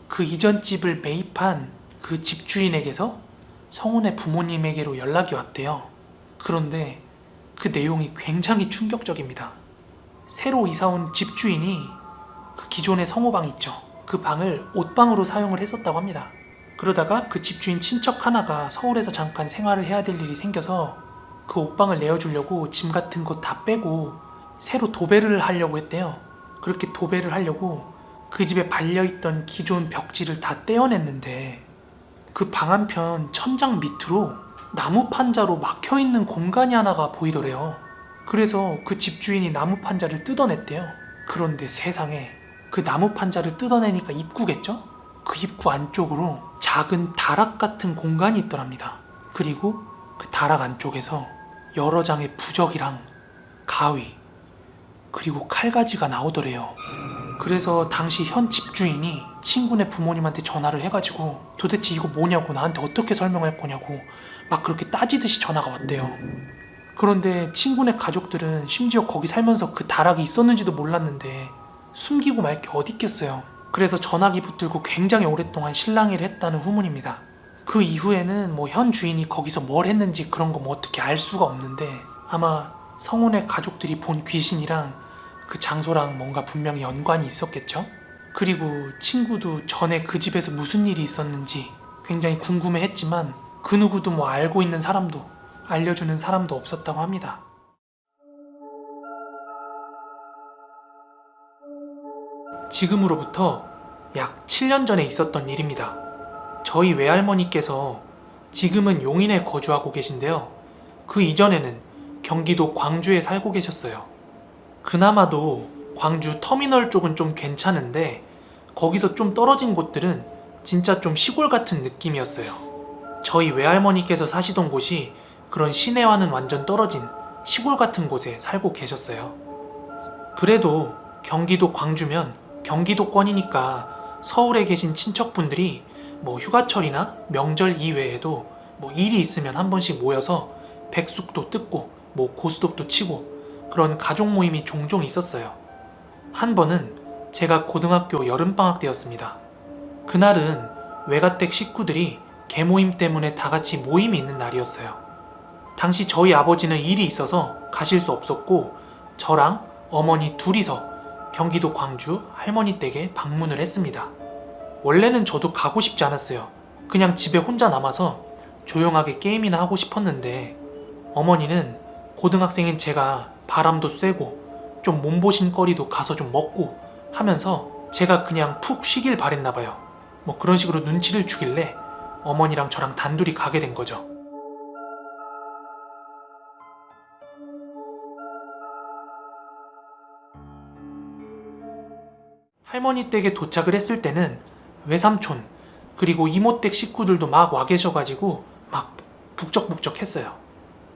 그 이전 집을 매입한 그 집주인에게서 성훈의 부모님에게로 연락이 왔대요. 그런데 그 내용이 굉장히 충격적입니다. 새로 이사온 집주인이 그 기존의 성호방 있죠. 그 방을 옷방으로 사용을 했었다고 합니다. 그러다가 그 집주인 친척 하나가 서울에서 잠깐 생활을 해야 될 일이 생겨서 그 옷방을 내어주려고 짐 같은 거 다 빼고 새로 도배를 하려고 했대요. 그렇게 도배를 하려고 그 집에 발려있던 기존 벽지를 다 떼어냈는데 그 방 한편 천장 밑으로 나무 판자로 막혀있는 공간이 하나가 보이더래요. 그래서 그 집주인이 나무 판자를 뜯어냈대요. 그런데 세상에 그 나무 판자를 뜯어내니까 입구겠죠? 그 입구 안쪽으로 작은 다락 같은 공간이 있더랍니다. 그리고 그 다락 안쪽에서 여러 장의 부적이랑 가위 그리고 칼가지가 나오더래요. 그래서 당시 현 집주인이 친구네 부모님한테 전화를 해가지고 도대체 이거 뭐냐고 나한테 어떻게 설명할 거냐고 막 그렇게 따지듯이 전화가 왔대요. 그런데 친구네 가족들은 심지어 거기 살면서 그 다락이 있었는지도 몰랐는데 숨기고 말 게 어디 있겠어요. 그래서 전화기 붙들고 굉장히 오랫동안 실랑이를 했다는 후문입니다. 그 이후에는 뭐 현 주인이 거기서 뭘 했는지 그런 거 뭐 어떻게 알 수가 없는데 아마 성훈의 가족들이 본 귀신이랑 그 장소랑 뭔가 분명히 연관이 있었겠죠? 그리고 친구도 전에 그 집에서 무슨 일이 있었는지 굉장히 궁금해했지만 그 누구도 뭐 알고 있는 사람도 알려주는 사람도 없었다고 합니다. 지금으로부터 약 7년 전에 있었던 일입니다. 저희 외할머니께서 지금은 용인에 거주하고 계신데요. 그 이전에는 경기도 광주에 살고 계셨어요. 그나마도 광주 터미널 쪽은 좀 괜찮은데 거기서 좀 떨어진 곳들은 진짜 좀 시골 같은 느낌이었어요. 저희 외할머니께서 사시던 곳이 그런 시내와는 완전 떨어진 시골 같은 곳에 살고 계셨어요. 그래도 경기도 광주면 경기도권이니까 서울에 계신 친척분들이 뭐 휴가철이나 명절 이외에도 뭐 일이 있으면 한 번씩 모여서 백숙도 뜯고 뭐 고스톱도 치고 그런 가족 모임이 종종 있었어요. 한 번은 제가 고등학교 여름방학 때였습니다. 그날은 외가댁 식구들이 개모임 때문에 다 같이 모임이 있는 날이었어요. 당시 저희 아버지는 일이 있어서 가실 수 없었고 저랑 어머니 둘이서 경기도 광주 할머니 댁에 방문을 했습니다. 원래는 저도 가고 싶지 않았어요. 그냥 집에 혼자 남아서 조용하게 게임이나 하고 싶었는데 어머니는 고등학생인 제가 바람도 쐬고 좀 몸보신 거리도 가서 좀 먹고 하면서 제가 그냥 푹 쉬길 바랬나봐요. 뭐 그런 식으로 눈치를 주길래 어머니랑 저랑 단둘이 가게 된 거죠. 할머니 댁에 도착을 했을 때는 외삼촌 그리고 이모 댁 식구들도 막 와 계셔가지고 막 북적북적 했어요.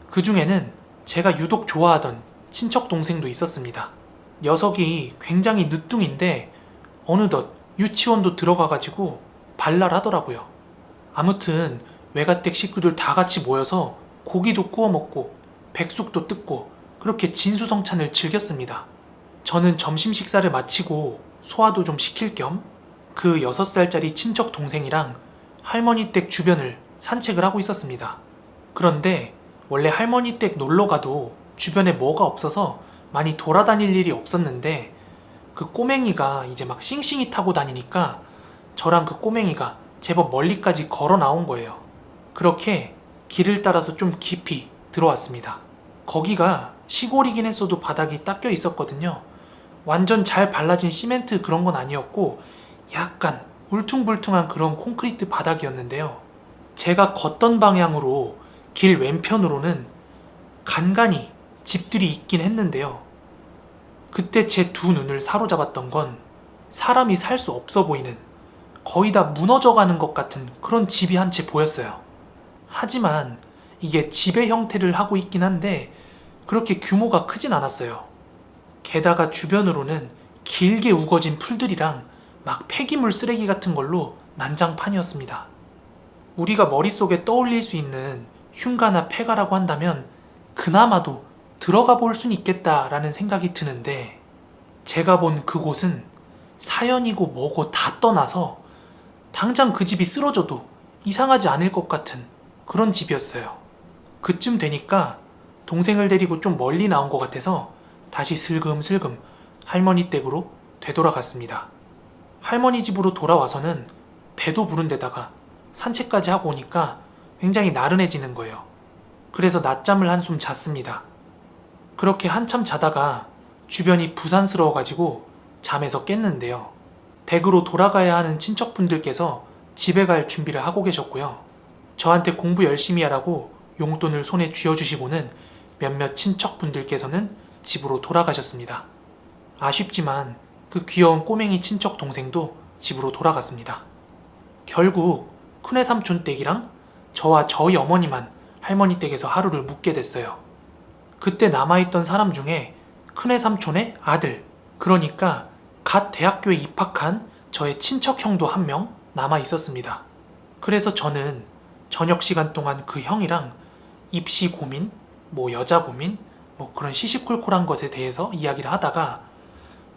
그 중에는 제가 유독 좋아하던 친척 동생도 있었습니다. 녀석이 굉장히 늦둥인데 어느덧 유치원도 들어가가지고 발랄하더라고요. 아무튼 외가댁 식구들 다 같이 모여서 고기도 구워 먹고 백숙도 뜯고 그렇게 진수성찬을 즐겼습니다. 저는 점심 식사를 마치고 소화도 좀 시킬 겸 그 6살짜리 친척 동생이랑 할머니 댁 주변을 산책을 하고 있었습니다. 그런데 원래 할머니 댁 놀러 가도 주변에 뭐가 없어서 많이 돌아다닐 일이 없었는데 그 꼬맹이가 이제 막 싱싱이 타고 다니니까 저랑 그 꼬맹이가 제법 멀리까지 걸어 나온 거예요. 그렇게 길을 따라서 좀 깊이 들어왔습니다. 거기가 시골이긴 했어도 바닥이 닦여 있었거든요. 완전 잘 발라진 시멘트 그런 건 아니었고 약간 울퉁불퉁한 그런 콘크리트 바닥이었는데요. 제가 걷던 방향으로 길 왼편으로는 간간히 집들이 있긴 했는데요. 그때 제 두 눈을 사로잡았던 건 사람이 살 수 없어 보이는, 거의 다 무너져가는 것 같은 그런 집이 한 채 보였어요. 하지만 이게 집의 형태를 하고 있긴 한데 그렇게 규모가 크진 않았어요. 게다가 주변으로는 길게 우거진 풀들이랑 막 폐기물 쓰레기 같은 걸로 난장판이었습니다. 우리가 머릿속에 떠올릴 수 있는 흉가나 폐가라고 한다면 그나마도 들어가 볼 순 있겠다라는 생각이 드는데, 제가 본 그곳은 사연이고 뭐고 다 떠나서 당장 그 집이 쓰러져도 이상하지 않을 것 같은 그런 집이었어요. 그쯤 되니까 동생을 데리고 좀 멀리 나온 것 같아서 다시 슬금슬금 할머니 댁으로 되돌아갔습니다. 할머니 집으로 돌아와서는 배도 부른 데다가 산책까지 하고 오니까 굉장히 나른해지는 거예요. 그래서 낮잠을 한숨 잤습니다. 그렇게 한참 자다가 주변이 부산스러워가지고 잠에서 깼는데요. 댁으로 돌아가야 하는 친척분들께서 집에 갈 준비를 하고 계셨고요. 저한테 공부 열심히 하라고 용돈을 손에 쥐어주시고는 몇몇 친척분들께서는 집으로 돌아가셨습니다. 아쉽지만 그 귀여운 꼬맹이 친척 동생도 집으로 돌아갔습니다. 결국 큰애 삼촌 댁이랑 저와 저희 어머니만 할머니 댁에서 하루를 묵게 됐어요. 그때 남아있던 사람 중에 큰애 삼촌의 아들, 그러니까 갓 대학교에 입학한 저의 친척 형도 한 명 남아 있었습니다. 그래서 저는 저녁 시간 동안 그 형이랑 입시 고민, 여자 고민, 그런 시시콜콜한 것에 대해서 이야기를 하다가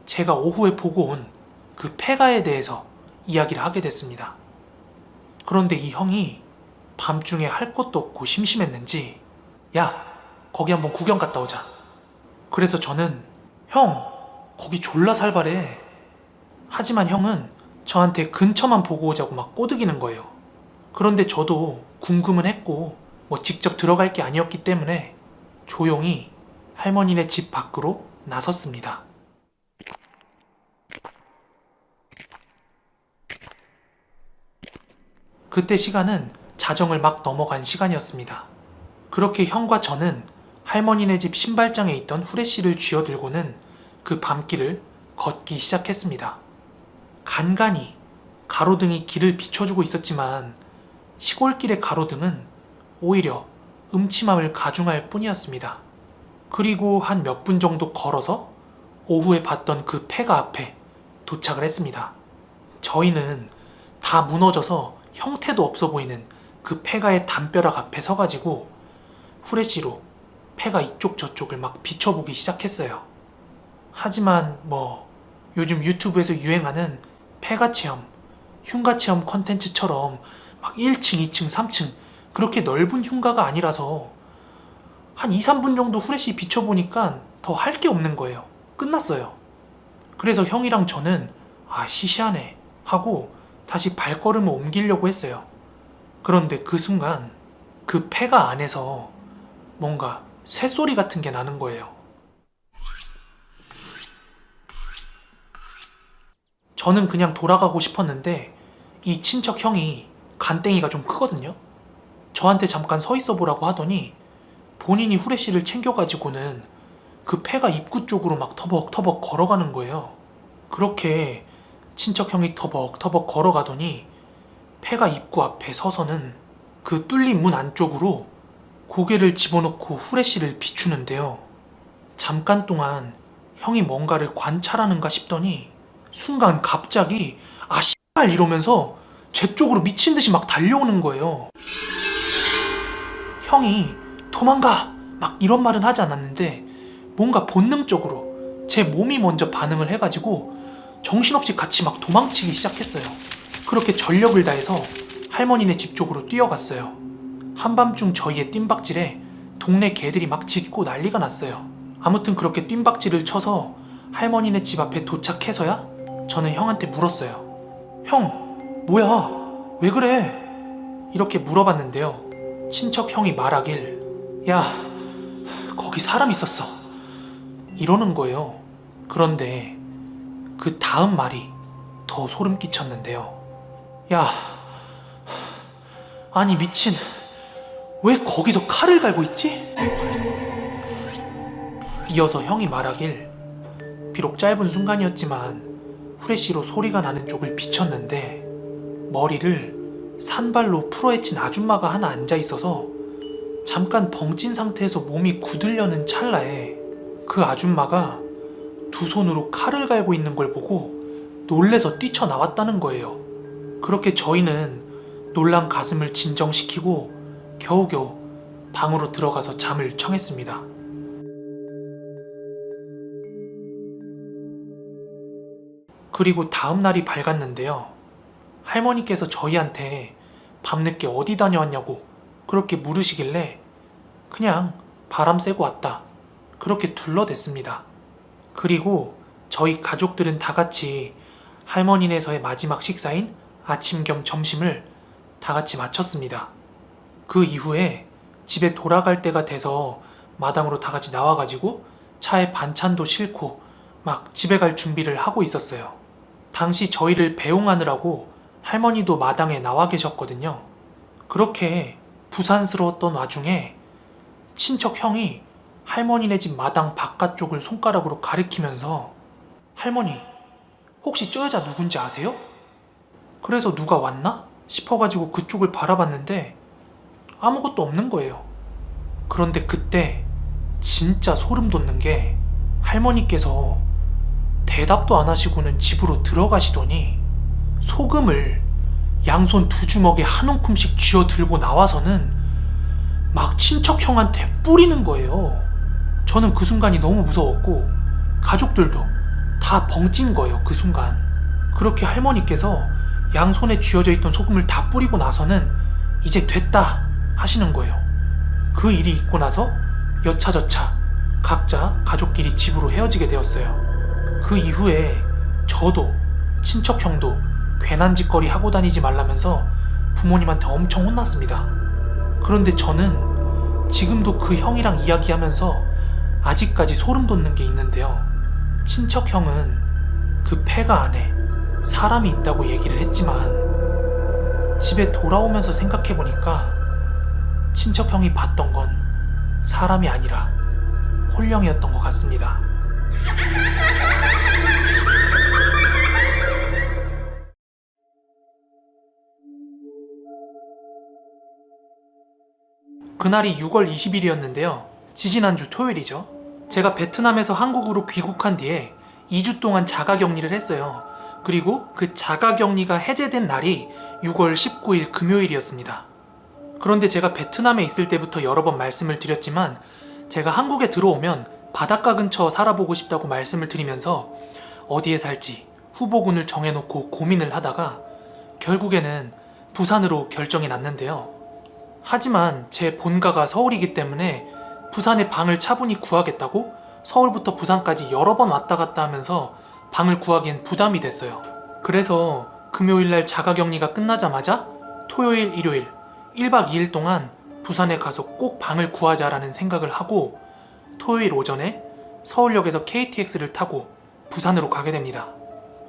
제가 오후에 보고 온 그 폐가에 대해서 이야기를 하게 됐습니다. 그런데 이 형이 밤중에 할 것도 없고 심심했는지, 야, 거기 한번 구경 갔다 오자. 그래서 저는, 형, 거기 졸라 살벌해. 하지만 형은 저한테 근처만 보고 오자고 막 꼬드기는 거예요. 그런데 저도 궁금은 했고 직접 들어갈 게 아니었기 때문에 조용히 할머니네 집 밖으로 나섰습니다. 그때 시간은 자정을 막 넘어간 시간이었습니다. 그렇게 형과 저는 할머니네 집 신발장에 있던 후레쉬를 쥐어들고는 그 밤길을 걷기 시작했습니다. 간간히 가로등이 길을 비춰주고 있었지만 시골길의 가로등은 오히려 음침함을 가중할 뿐이었습니다. 그리고 한 몇 분 정도 걸어서 오후에 봤던 그 폐가 앞에 도착을 했습니다. 저희는 다 무너져서 형태도 없어 보이는 그 폐가의 담벼락 앞에 서가지고 후레쉬로 폐가 이쪽 저쪽을 막 비춰보기 시작했어요. 하지만 요즘 유튜브에서 유행하는 폐가 체험, 흉가 체험 컨텐츠처럼 막 1층, 2층, 3층 그렇게 넓은 흉가가 아니라서 한 2, 3분 정도 후레쉬 비춰보니까 더 할 게 없는 거예요. 끝났어요. 그래서 형이랑 저는 시시하네 하고 다시 발걸음을 옮기려고 했어요. 그런데 그 순간 그 폐가 안에서 뭔가 새소리 같은 게 나는 거예요. 저는 그냥 돌아가고 싶었는데 이 친척 형이 간땡이가 좀 크거든요. 저한테 잠깐 서 있어 보라고 하더니 본인이 후레쉬를 챙겨가지고는 그 폐가 입구 쪽으로 막 터벅터벅 걸어가는 거예요. 그렇게 친척 형이 터벅터벅 걸어가더니 폐가 입구 앞에 서서는 그 뚫린 문 안쪽으로 고개를 집어넣고 후레쉬를 비추는데요. 잠깐 동안 형이 뭔가를 관찰하는가 싶더니 순간 갑자기 씨발 이러면서 제 쪽으로 미친 듯이 막 달려오는 거예요. 형이 도망가 막 이런 말은 하지 않았는데 뭔가 본능적으로 제 몸이 먼저 반응을 해가지고 정신없이 같이 막 도망치기 시작했어요. 그렇게 전력을 다해서 할머니네 집 쪽으로 뛰어갔어요. 한밤중 저희의 뜀박질에 동네 개들이 막 짖고 난리가 났어요. 아무튼 그렇게 뜀박질을 쳐서 할머니네 집 앞에 도착해서야 저는 형한테 물었어요. 형, 뭐야? 왜 그래? 이렇게 물어봤는데요. 친척 형이 말하길, 야, 거기 사람 있었어. 이러는 거예요. 그런데 그 다음 말이 더 소름 끼쳤는데요. 야, 아니 미친, 왜 거기서 칼을 갈고 있지? 이어서 형이 말하길, 비록 짧은 순간이었지만 후레쉬로 소리가 나는 쪽을 비췄는데 머리를 산발로 풀어헤친 아줌마가 하나 앉아있어서 잠깐 벙찐 상태에서 몸이 굳으려는 찰나에 그 아줌마가 두 손으로 칼을 갈고 있는 걸 보고 놀래서 뛰쳐나왔다는 거예요. 그렇게 저희는 놀란 가슴을 진정시키고 겨우겨우 방으로 들어가서 잠을 청했습니다. 그리고 다음 날이 밝았는데요. 할머니께서 저희한테 밤늦게 어디 다녀왔냐고 그렇게 물으시길래 그냥 바람 쐬고 왔다, 그렇게 둘러댔습니다. 그리고 저희 가족들은 다 같이 할머니네서의 마지막 식사인 아침 겸 점심을 다 같이 마쳤습니다. 그 이후에 집에 돌아갈 때가 돼서 마당으로 다 같이 나와가지고 차에 반찬도 싣고 막 집에 갈 준비를 하고 있었어요. 당시 저희를 배웅하느라고 할머니도 마당에 나와 계셨거든요. 그렇게 부산스러웠던 와중에 친척 형이 할머니네 집 마당 바깥쪽을 손가락으로 가리키면서 할머니, 혹시 저 여자 누군지 아세요? 그래서 누가 왔나 싶어가지고 그쪽을 바라봤는데 아무것도 없는 거예요. 그런데 그때 진짜 소름 돋는 게 할머니께서 대답도 안 하시고는 집으로 들어가시더니 소금을 양손 두 주먹에 한 움큼씩 쥐어 들고 나와서는 막 친척 형한테 뿌리는 거예요. 저는 그 순간이 너무 무서웠고 가족들도 다 벙찐 거예요. 그 순간. 그렇게 할머니께서 양손에 쥐어져 있던 소금을 다 뿌리고 나서는 이제 됐다 하시는 거예요. 그 일이 있고 나서 여차저차 각자 가족끼리 집으로 헤어지게 되었어요. 그 이후에 저도 친척 형도 괜한 짓거리 하고 다니지 말라면서 부모님한테 엄청 혼났습니다. 그런데 저는 지금도 그 형이랑 이야기하면서 아직까지 소름 돋는 게 있는데요. 친척 형은 그 폐가 안에 사람이 있다고 얘기를 했지만 집에 돌아오면서 생각해보니까 친척 형이 봤던 건 사람이 아니라 홀령이었던 것 같습니다. 그날이 6월 20일이었는데요. 지지난주 토요일이죠. 제가 베트남에서 한국으로 귀국한 뒤에 2주 동안 자가격리를 했어요. 그리고 그 자가격리가 해제된 날이 6월 19일 금요일이었습니다. 그런데 제가 베트남에 있을 때부터 여러 번 말씀을 드렸지만 제가 한국에 들어오면 바닷가 근처 살아보고 싶다고 말씀을 드리면서 어디에 살지 후보군을 정해놓고 고민을 하다가 결국에는 부산으로 결정이 났는데요. 하지만 제 본가가 서울이기 때문에 부산에 방을 차분히 구하겠다고 서울부터 부산까지 여러 번 왔다 갔다 하면서 방을 구하기엔 부담이 됐어요. 그래서 금요일날 자가격리가 끝나자마자 토요일, 일요일 1박 2일 동안 부산에 가서 꼭 방을 구하자라는 생각을 하고 토요일 오전에 서울역에서 KTX를 타고 부산으로 가게 됩니다.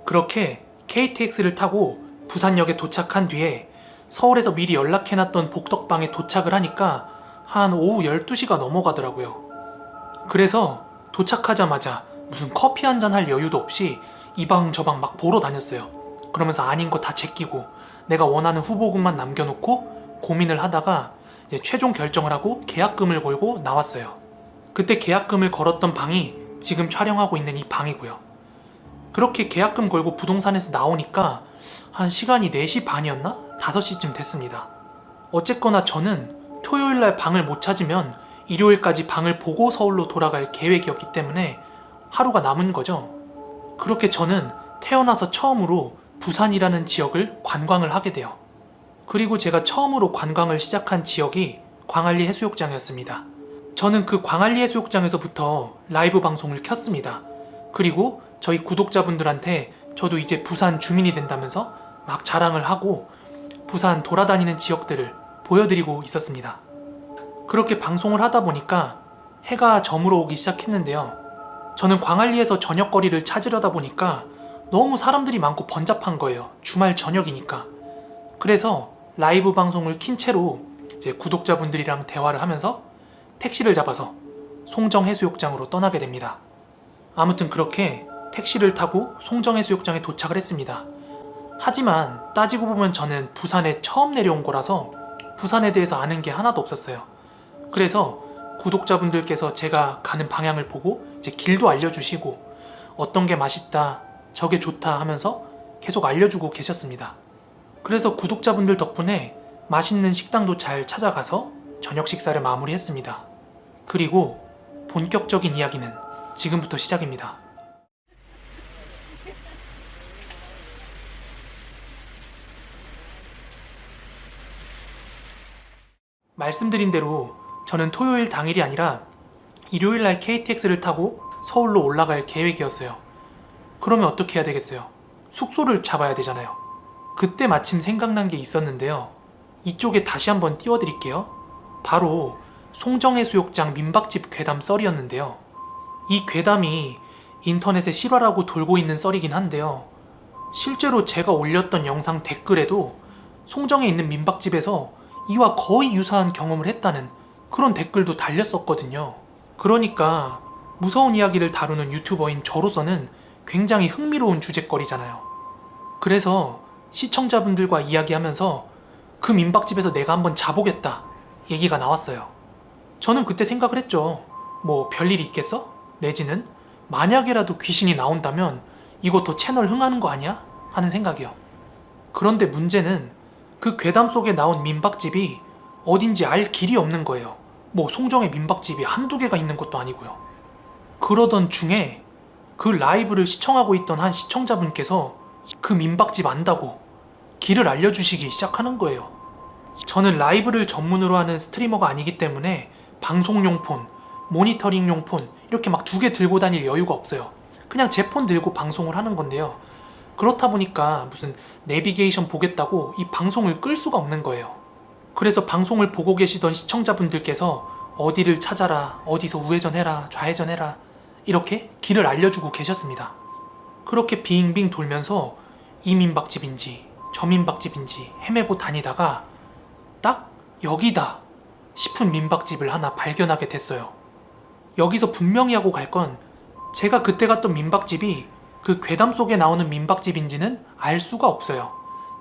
그렇게 KTX를 타고 부산역에 도착한 뒤에 서울에서 미리 연락해놨던 복덕방에 도착을 하니까 한 오후 12시가 넘어가더라고요. 그래서 도착하자마자 무슨 커피 한잔 할 여유도 없이 이 방 저 방 막 보러 다녔어요. 그러면서 아닌 거 다 제끼고 내가 원하는 후보군만 남겨놓고 고민을 하다가 이제 최종 결정을 하고 계약금을 걸고 나왔어요. 그때 계약금을 걸었던 방이 지금 촬영하고 있는 이 방이고요. 그렇게 계약금 걸고 부동산에서 나오니까 한 시간이 4시 반이었나? 5시쯤 됐습니다. 어쨌거나 저는 토요일날 방을 못 찾으면 일요일까지 방을 보고 서울로 돌아갈 계획이었기 때문에 하루가 남은 거죠. 그렇게 저는 태어나서 처음으로 부산이라는 지역을 관광을 하게 돼요. 그리고 제가 처음으로 관광을 시작한 지역이 광안리 해수욕장이었습니다. 저는 그 광안리 해수욕장에서부터 라이브 방송을 켰습니다. 그리고 저희 구독자분들한테 저도 이제 부산 주민이 된다면서 막 자랑을 하고 부산 돌아다니는 지역들을 보여드리고 있었습니다. 그렇게 방송을 하다 보니까 해가 저물어 오기 시작했는데요. 저는 광안리에서 저녁거리를 찾으려다 보니까 너무 사람들이 많고 번잡한 거예요. 주말 저녁이니까. 그래서 라이브 방송을 킨 채로 이제 구독자분들이랑 대화를 하면서 택시를 잡아서 송정해수욕장으로 떠나게 됩니다. 아무튼 그렇게 택시를 타고 송정해수욕장에 도착을 했습니다. 하지만 따지고 보면 저는 부산에 처음 내려온 거라서 부산에 대해서 아는 게 하나도 없었어요. 그래서 구독자분들께서 제가 가는 방향을 보고 이제 길도 알려주시고 어떤 게 맛있다, 저게 좋다 하면서 계속 알려주고 계셨습니다. 그래서 구독자분들 덕분에 맛있는 식당도 잘 찾아가서 저녁 식사를 마무리했습니다. 그리고 본격적인 이야기는 지금부터 시작입니다. 말씀드린 대로 저는 토요일 당일이 아니라 일요일날 KTX를 타고 서울로 올라갈 계획이었어요. 그러면 어떻게 해야 되겠어요? 숙소를 잡아야 되잖아요. 그때 마침 생각난 게 있었는데요. 이쪽에 다시 한번 띄워드릴게요. 바로 송정해수욕장 민박집 괴담 썰이었는데요. 이 괴담이 인터넷에 실화라고 돌고 있는 썰이긴 한데요. 실제로 제가 올렸던 영상 댓글에도 송정에 있는 민박집에서 이와 거의 유사한 경험을 했다는 그런 댓글도 달렸었거든요. 그러니까 무서운 이야기를 다루는 유튜버인 저로서는 굉장히 흥미로운 주제거리잖아요. 그래서 시청자분들과 이야기하면서 그 민박집에서 내가 한번 자보겠다 얘기가 나왔어요. 저는 그때 생각을 했죠. 뭐 별일이 있겠어? 내지는 만약에라도 귀신이 나온다면 이것도 채널 흥하는 거 아니야? 하는 생각이요. 그런데 문제는 그 괴담 속에 나온 민박집이 어딘지 알 길이 없는 거예요. 뭐 송정에 민박집이 한두 개가 있는 것도 아니고요. 그러던 중에 그 라이브를 시청하고 있던 한 시청자분께서 그 민박집 안다고 길을 알려주시기 시작하는 거예요. 저는 라이브를 전문으로 하는 스트리머가 아니기 때문에 방송용 폰, 모니터링용 폰 이렇게 막 2개 들고 다닐 여유가 없어요. 그냥 제 폰 들고 방송을 하는 건데요. 그렇다 보니까 무슨 내비게이션 보겠다고 이 방송을 끌 수가 없는 거예요. 그래서 방송을 보고 계시던 시청자분들께서 어디를 찾아라, 어디서 우회전해라, 좌회전해라 이렇게 길을 알려주고 계셨습니다. 그렇게 빙빙 돌면서 이 민박집인지 저 민박집인지 헤매고 다니다가 딱 여기다 싶은 민박집을 하나 발견하게 됐어요. 여기서 분명히 하고 갈 건 제가 그때 갔던 민박집이 그 괴담 속에 나오는 민박집인지는 알 수가 없어요.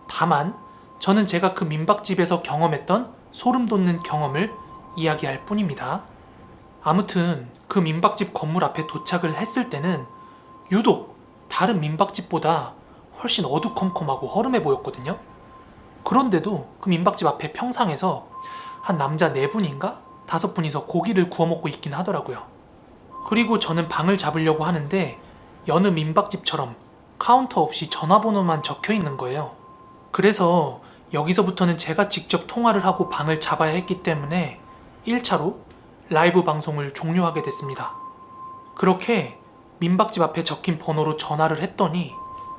다만 저는 제가 그 민박집에서 경험했던 소름 돋는 경험을 이야기할 뿐입니다. 아무튼 그 민박집 건물 앞에 도착을 했을 때는 유독 다른 민박집보다 훨씬 어두컴컴하고 허름해 보였거든요. 그런데도 그 민박집 앞에 평상에서 한 남자 4분인가? 5분이서 고기를 구워 먹고 있긴 하더라고요. 그리고 저는 방을 잡으려고 하는데 여느 민박집처럼 카운터 없이 전화번호만 적혀 있는 거예요. 그래서 여기서부터는 제가 직접 통화를 하고 방을 잡아야 했기 때문에 1차로 라이브 방송을 종료하게 됐습니다. 그렇게 민박집 앞에 적힌 번호로 전화를 했더니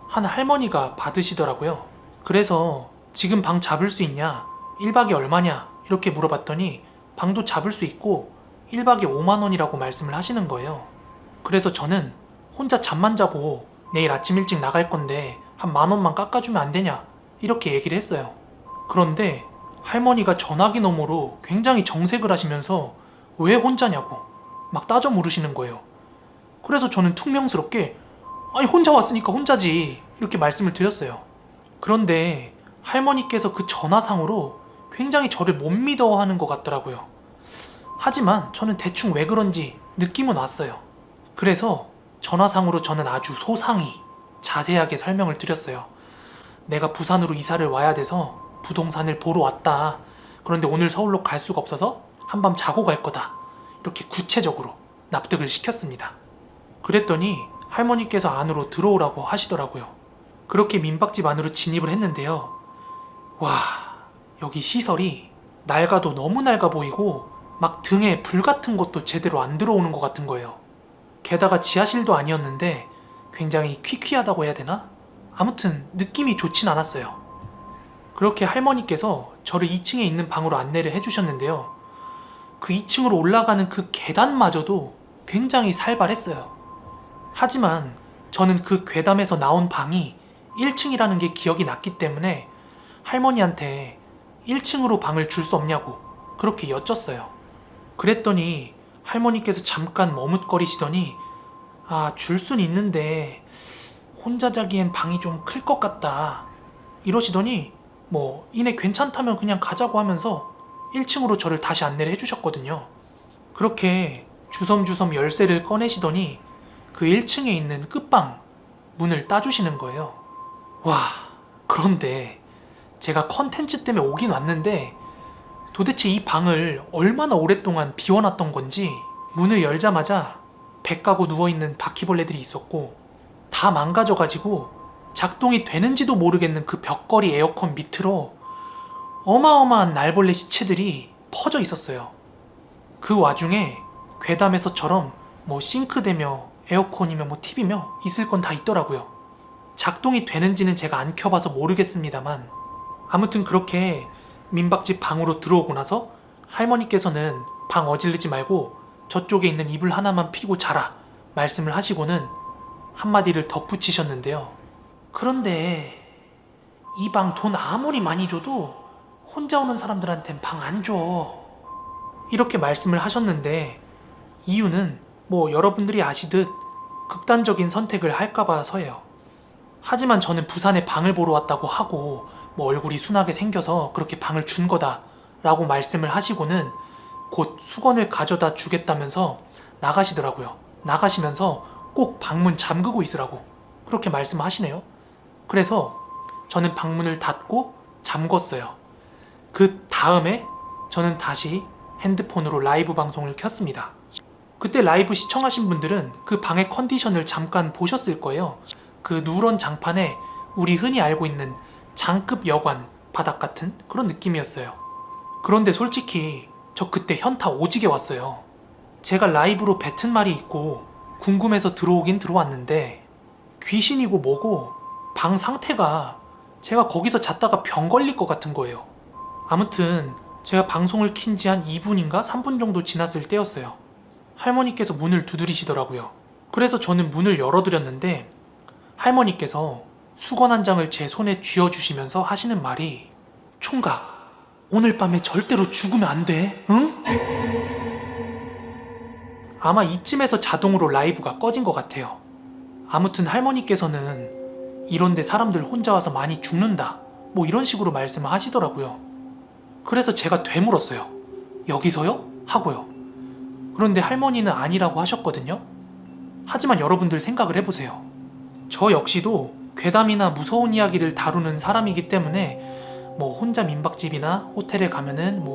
한 할머니가 받으시더라고요. 그래서 지금 방 잡을 수 있냐? 1박에 얼마냐? 이렇게 물어봤더니 방도 잡을 수 있고 1박에 5만 원이라고 말씀을 하시는 거예요. 그래서 저는 혼자 잠만 자고 내일 아침 일찍 나갈 건데 한 10,000원만 깎아주면 안 되냐? 이렇게 얘기를 했어요. 그런데 할머니가 전화기 너머로 굉장히 정색을 하시면서 왜 혼자냐고 막 따져 물으시는 거예요. 그래서 저는 퉁명스럽게 아니 혼자 왔으니까 혼자지 이렇게 말씀을 드렸어요. 그런데 할머니께서 그 전화상으로 굉장히 저를 못 믿어하는 것 같더라고요. 하지만 저는 대충 왜 그런지 느낌은 왔어요. 그래서 전화상으로 저는 아주 소상히 자세하게 설명을 드렸어요. 내가 부산으로 이사를 와야 돼서 부동산을 보러 왔다. 그런데 오늘 서울로 갈 수가 없어서 한밤 자고 갈 거다. 이렇게 구체적으로 납득을 시켰습니다. 그랬더니 할머니께서 안으로 들어오라고 하시더라고요. 그렇게 민박집 안으로 진입을 했는데요. 와, 여기 시설이 낡아도 너무 낡아 보이고 막 등에 불 같은 것도 제대로 안 들어오는 것 같은 거예요. 게다가 지하실도 아니었는데 굉장히 퀴퀴하다고 해야 되나? 아무튼 느낌이 좋진 않았어요. 그렇게 할머니께서 저를 2층에 있는 방으로 안내를 해주셨는데요. 그 2층으로 올라가는 그 계단마저도 굉장히 살벌했어요. 하지만 저는 그 괴담에서 나온 방이 1층이라는 게 기억이 났기 때문에 할머니한테 1층으로 방을 줄 수 없냐고 그렇게 여쭸어요. 그랬더니 할머니께서 잠깐 머뭇거리시더니 줄 순 있는데 혼자 자기엔 방이 좀 클 것 같다 이러시더니 이내 괜찮다면 그냥 가자고 하면서 1층으로 저를 다시 안내를 해주셨거든요. 그렇게 주섬주섬 열쇠를 꺼내시더니 그 1층에 있는 끝방 문을 따주시는 거예요. 와, 그런데 제가 컨텐츠 때문에 오긴 왔는데 도대체 이 방을 얼마나 오랫동안 비워놨던 건지 문을 열자마자 배 까고 누워있는 바퀴벌레들이 있었고 다 망가져가지고 작동이 되는지도 모르겠는 그 벽걸이 에어컨 밑으로 어마어마한 날벌레 시체들이 퍼져 있었어요. 그 와중에 괴담에서처럼 싱크대며 에어컨이며 TV며 있을 건 다 있더라고요. 작동이 되는지는 제가 안 켜봐서 모르겠습니다만 아무튼 그렇게 민박집 방으로 들어오고 나서 할머니께서는 방 어질르지 말고 저쪽에 있는 이불 하나만 피고 자라 말씀을 하시고는 한마디를 덧붙이셨는데요. 그런데 이 방 돈 아무리 많이 줘도 혼자 오는 사람들한텐 방 안 줘. 이렇게 말씀을 하셨는데 이유는 여러분들이 아시듯 극단적인 선택을 할까봐서예요. 하지만 저는 부산에 방을 보러 왔다고 하고 얼굴이 순하게 생겨서 그렇게 방을 준 거다 라고 말씀을 하시고는 곧 수건을 가져다 주겠다면서 나가시더라고요. 나가시면서 꼭 방문 잠그고 있으라고 그렇게 말씀하시네요. 그래서 저는 방문을 닫고 잠궜어요. 그 다음에 저는 다시 핸드폰으로 라이브 방송을 켰습니다. 그때 라이브 시청하신 분들은 그 방의 컨디션을 잠깐 보셨을 거예요. 그 누런 장판에 우리 흔히 알고 있는 장급 여관 바닥 같은 그런 느낌이었어요. 그런데 솔직히 저 그때 현타 오지게 왔어요. 제가 라이브로 뱉은 말이 있고 궁금해서 들어오긴 들어왔는데 귀신이고 뭐고 방 상태가 제가 거기서 잤다가 병 걸릴 것 같은 거예요. 아무튼 제가 방송을 킨 지 한 2분인가 3분 정도 지났을 때였어요. 할머니께서 문을 두드리시더라고요. 그래서 저는 문을 열어드렸는데 할머니께서 수건 한 장을 제 손에 쥐어주시면서 하시는 말이 총각, 오늘 밤에 절대로 죽으면 안 돼, 응? 아마 이쯤에서 자동으로 라이브가 꺼진 것 같아요. 아무튼 할머니께서는 이런데 사람들 혼자 와서 많이 죽는다 이런 식으로 말씀을 하시더라고요. 그래서 제가 되물었어요. 여기서요? 하고요. 그런데 할머니는 아니라고 하셨거든요. 하지만 여러분들 생각을 해보세요. 저 역시도 괴담이나 무서운 이야기를 다루는 사람이기 때문에 혼자 민박집이나 호텔에 가면은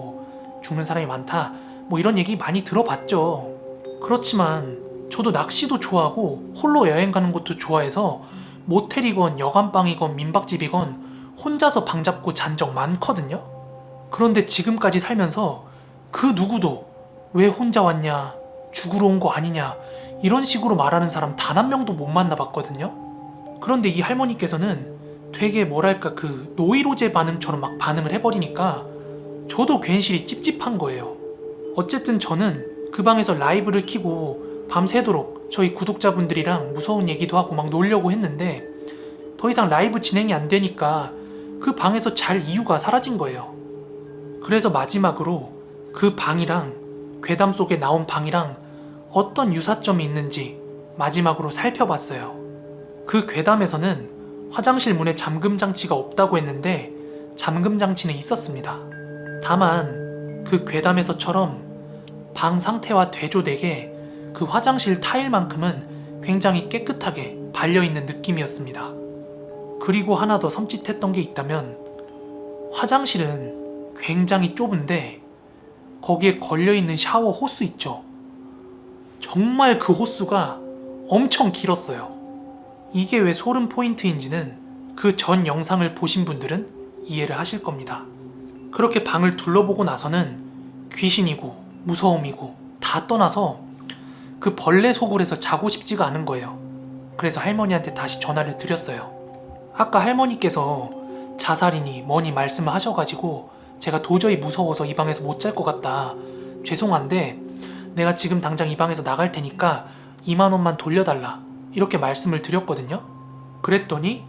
죽는 사람이 많다 이런 얘기 많이 들어봤죠. 그렇지만 저도 낚시도 좋아하고 홀로 여행 가는 것도 좋아해서 모텔이건 여관방이건 민박집이건 혼자서 방 잡고 잔 적 많거든요. 그런데 지금까지 살면서 그 누구도 왜 혼자 왔냐, 죽으러 온 거 아니냐 이런 식으로 말하는 사람 단 한 명도 못 만나봤거든요. 그런데 이 할머니께서는 되게 그 노이로제 반응처럼 막 반응을 해버리니까 저도 괜시리 찝찝한 거예요. 어쨌든 저는 그 방에서 라이브를 켜고 밤새도록 저희 구독자분들이랑 무서운 얘기도 하고 막 놀려고 했는데 더 이상 라이브 진행이 안 되니까 그 방에서 잘 이유가 사라진 거예요. 그래서 마지막으로 그 방이랑 괴담 속에 나온 방이랑 어떤 유사점이 있는지 마지막으로 살펴봤어요. 그 괴담에서는 화장실 문에 잠금 장치가 없다고 했는데 잠금 장치는 있었습니다. 다만 그 괴담에서처럼 방 상태와 대조되게 그 화장실 타일만큼은 굉장히 깨끗하게 발려있는 느낌이었습니다. 그리고 하나 더 섬찟했던 게 있다면 화장실은 굉장히 좁은데 거기에 걸려있는 샤워 호스 있죠. 정말 그 호스가 엄청 길었어요. 이게 왜 소름 포인트인지는 그 전 영상을 보신 분들은 이해를 하실 겁니다. 그렇게 방을 둘러보고 나서는 귀신이고 무서움이고 다 떠나서 그 벌레 소굴에서 자고 싶지가 않은 거예요. 그래서 할머니한테 다시 전화를 드렸어요. 아까 할머니께서 자살이니 뭐니 말씀을 하셔가지고 제가 도저히 무서워서 이 방에서 못 잘 것 같다. 죄송한데 내가 지금 당장 이 방에서 나갈 테니까 2만 원만 돌려달라. 이렇게 말씀을 드렸거든요. 그랬더니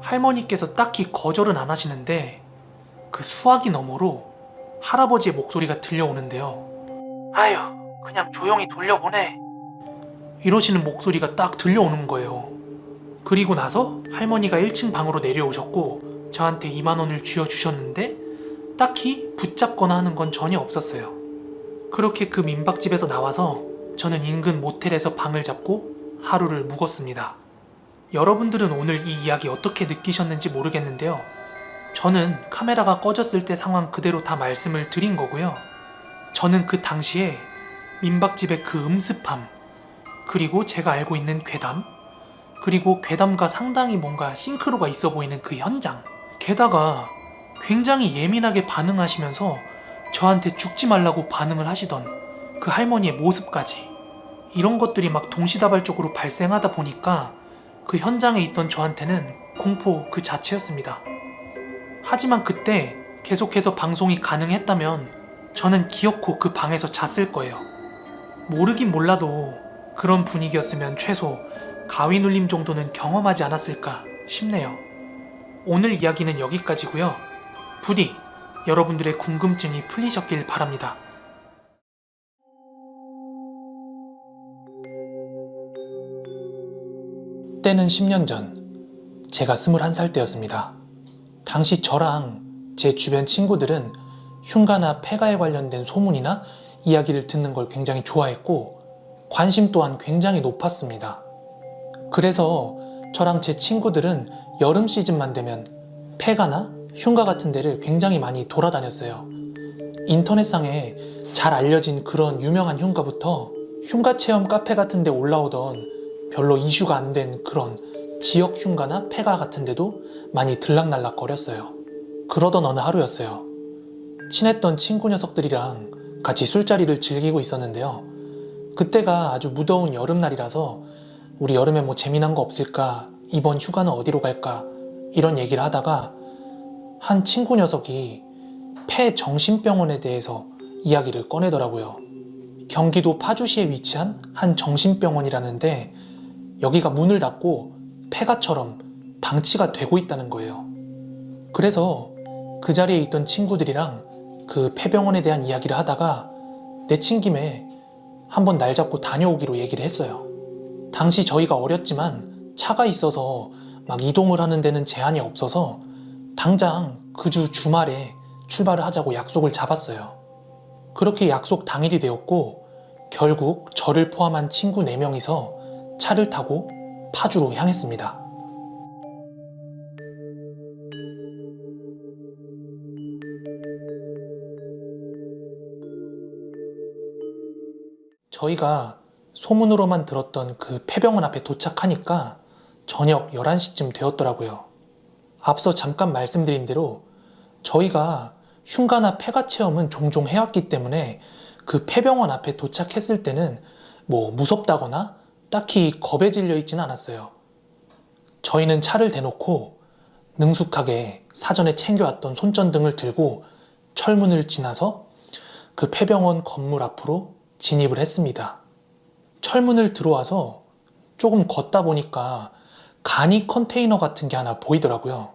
할머니께서 딱히 거절은 안 하시는데 그 수화기 너머로 할아버지의 목소리가 들려오는데요. 아유, 그냥 조용히 돌려보내. 이러시는 목소리가 딱 들려오는 거예요. 그리고 나서 할머니가 1층 방으로 내려오셨고 저한테 2만 원을 쥐어주셨는데 딱히 붙잡거나 하는 건 전혀 없었어요. 그렇게 그 민박집에서 나와서 저는 인근 모텔에서 방을 잡고 하루를 묵었습니다. 여러분들은 오늘 이 이야기 어떻게 느끼셨는지 모르겠는데요. 저는 카메라가 꺼졌을 때 상황 그대로 다 말씀을 드린 거고요. 저는 그 당시에 민박집의 그 음습함, 그리고 제가 알고 있는 괴담, 그리고 괴담과 상당히 뭔가 싱크로가 있어 보이는 그 현장, 게다가 굉장히 예민하게 반응하시면서 저한테 죽지 말라고 반응을 하시던 그 할머니의 모습까지, 이런 것들이 막 동시다발적으로 발생하다 보니까 그 현장에 있던 저한테는 공포 그 자체였습니다. 하지만 그때 계속해서 방송이 가능했다면 저는 기어코 그 방에서 잤을 거예요. 모르긴 몰라도 그런 분위기였으면 최소 가위 눌림 정도는 경험하지 않았을까 싶네요. 오늘 이야기는 여기까지고요. 부디 여러분들의 궁금증이 풀리셨길 바랍니다. 때는 10년 전, 제가 21살 때였습니다. 당시 저랑 제 주변 친구들은 흉가나 폐가에 관련된 소문이나 이야기를 듣는 걸 굉장히 좋아했고 관심 또한 굉장히 높았습니다. 그래서 저랑 제 친구들은 여름 시즌만 되면 폐가나 흉가 같은 데를 굉장히 많이 돌아다녔어요. 인터넷상에 잘 알려진 그런 유명한 흉가부터 흉가 체험 카페 같은 데 올라오던 별로 이슈가 안 된 그런 지역 흉가나 폐가 같은 데도 많이 들락날락 거렸어요. 그러던 어느 하루였어요. 친했던 친구 녀석들이랑 같이 술자리를 즐기고 있었는데요. 그때가 아주 무더운 여름날이라서 우리 여름에 뭐 재미난 거 없을까? 이번 휴가는 어디로 갈까? 이런 얘기를 하다가 한 친구 녀석이 폐정신병원에 대해서 이야기를 꺼내더라고요. 경기도 파주시에 위치한 한 정신병원이라는데 여기가 문을 닫고 폐가처럼 방치가 되고 있다는 거예요. 그래서 그 자리에 있던 친구들이랑 그 폐병원에 대한 이야기를 하다가 내친 김에 한번 날 잡고 다녀오기로 얘기를 했어요. 당시 저희가 어렸지만 차가 있어서 막 이동을 하는 데는 제한이 없어서 당장 그 주 주말에 출발을 하자고 약속을 잡았어요. 그렇게 약속 당일이 되었고 결국 저를 포함한 친구 4명이서 차를 타고 파주로 향했습니다. 저희가 소문으로만 들었던 그 폐병원 앞에 도착하니까 저녁 11시쯤 되었더라고요. 앞서 잠깐 말씀드린 대로 저희가 흉가나 폐가 체험은 종종 해왔기 때문에 그 폐병원 앞에 도착했을 때는 뭐 무섭다거나 딱히 겁에 질려 있지는 않았어요. 저희는 차를 대놓고 능숙하게 사전에 챙겨왔던 손전등을 들고 철문을 지나서 그 폐병원 건물 앞으로 진입을 했습니다. 철문을 들어와서 조금 걷다 보니까 간이 컨테이너 같은 게 하나 보이더라고요.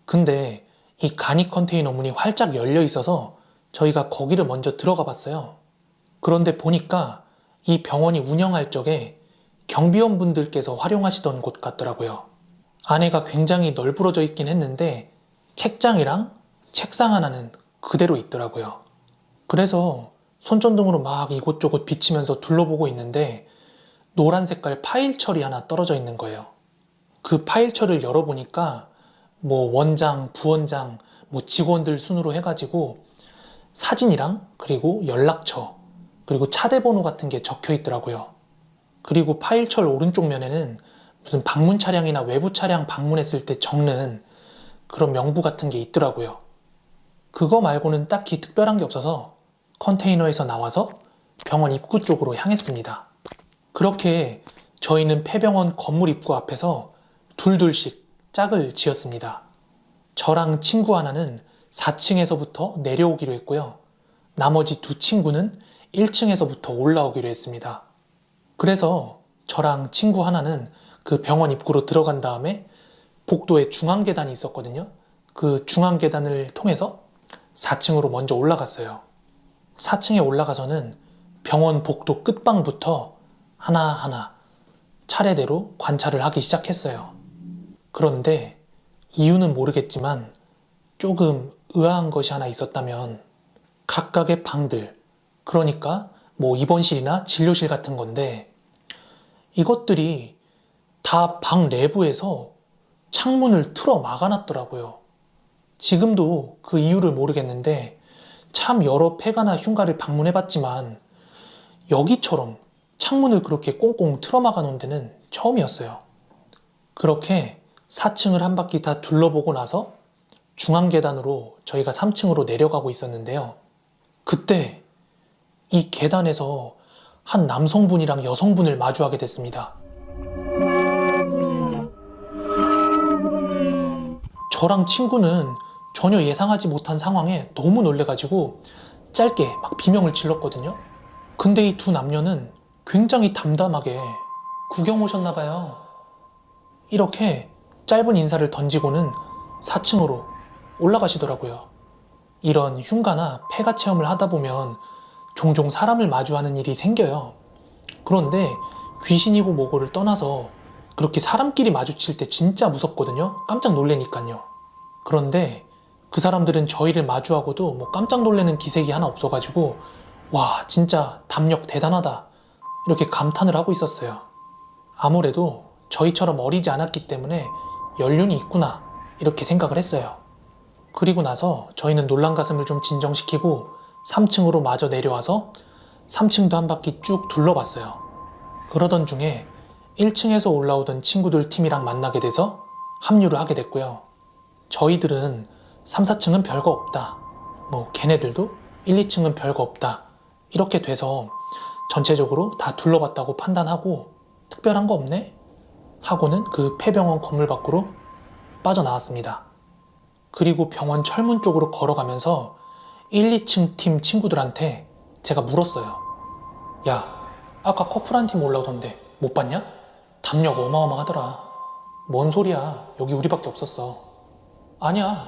근데 이 간이 컨테이너 문이 활짝 열려 있어서 저희가 거기를 먼저 들어가 봤어요. 그런데 보니까 이 병원이 운영할 적에 경비원분들께서 활용하시던 곳 같더라고요. 안에가 굉장히 널브러져 있긴 했는데 책장이랑 책상 하나는 그대로 있더라고요. 그래서 손전등으로 막 이곳저곳 비치면서 둘러보고 있는데 노란 색깔 파일철이 하나 떨어져 있는 거예요. 그 파일철을 열어보니까 뭐 원장, 부원장, 뭐 직원들 순으로 해가지고 사진이랑 그리고 연락처, 그리고 차대 번호 같은 게 적혀 있더라고요. 그리고 파일철 오른쪽 면에는 무슨 방문 차량이나 외부 차량 방문했을 때 적는 그런 명부 같은 게 있더라고요. 그거 말고는 딱히 특별한 게 없어서 컨테이너에서 나와서 병원 입구 쪽으로 향했습니다. 그렇게 저희는 폐병원 건물 입구 앞에서 둘둘씩 짝을 지었습니다. 저랑 친구 하나는 4층에서부터 내려오기로 했고요. 나머지 두 친구는 1층에서부터 올라오기로 했습니다. 그래서 저랑 친구 하나는 그 병원 입구로 들어간 다음에 복도에 중앙 계단이 있었거든요. 그 중앙 계단을 통해서 4층으로 먼저 올라갔어요. 4층에 올라가서는 병원 복도 끝방부터 하나하나 차례대로 관찰을 하기 시작했어요. 그런데 이유는 모르겠지만 조금 의아한 것이 하나 있었다면 각각의 방들, 그러니까 뭐 입원실이나 진료실 같은 건데 이것들이 다 방 내부에서 창문을 틀어 막아놨더라고요. 지금도 그 이유를 모르겠는데 참 여러 폐가나 흉가를 방문해봤지만 여기처럼 창문을 그렇게 꽁꽁 틀어 막아놓은 데는 처음이었어요. 그렇게 4층을 한 바퀴 다 둘러보고 나서 중앙 계단으로 저희가 3층으로 내려가고 있었는데요. 그때 이 계단에서 한 남성분이랑 여성분을 마주하게 됐습니다. 저랑 친구는 전혀 예상하지 못한 상황에 너무 놀래가지고 짧게 막 비명을 질렀거든요. 근데 이 두 남녀는 굉장히 담담하게 구경 오셨나봐요. 이렇게 짧은 인사를 던지고는 4층으로 올라가시더라고요. 이런 흉가나 폐가 체험을 하다 보면 종종 사람을 마주하는 일이 생겨요. 그런데 귀신이고 뭐고를 떠나서 그렇게 사람끼리 마주칠 때 진짜 무섭거든요. 깜짝 놀래니까요. 그런데 그 사람들은 저희를 마주하고도 뭐 깜짝 놀래는 기색이 하나 없어가지고 와, 진짜 담력 대단하다 이렇게 감탄을 하고 있었어요. 아무래도 저희처럼 어리지 않았기 때문에 연륜이 있구나 이렇게 생각을 했어요. 그리고 나서 저희는 놀란 가슴을 좀 진정시키고 3층으로 마저 내려와서 3층도 한 바퀴 쭉 둘러봤어요. 그러던 중에 1층에서 올라오던 친구들 팀이랑 만나게 돼서 합류를 하게 됐고요. 저희들은 3, 4층은 별거 없다. 뭐 걔네들도 1, 2층은 별거 없다. 이렇게 돼서 전체적으로 다 둘러봤다고 판단하고 특별한 거 없네? 하고는 그 폐병원 건물 밖으로 빠져나왔습니다. 그리고 병원 철문 쪽으로 걸어가면서 1, 2층 팀 친구들한테 제가 물었어요. 야, 아까 커플 한 팀 올라오던데 못 봤냐? 담력 어마어마하더라. 뭔 소리야, 여기 우리밖에 없었어. 아니야,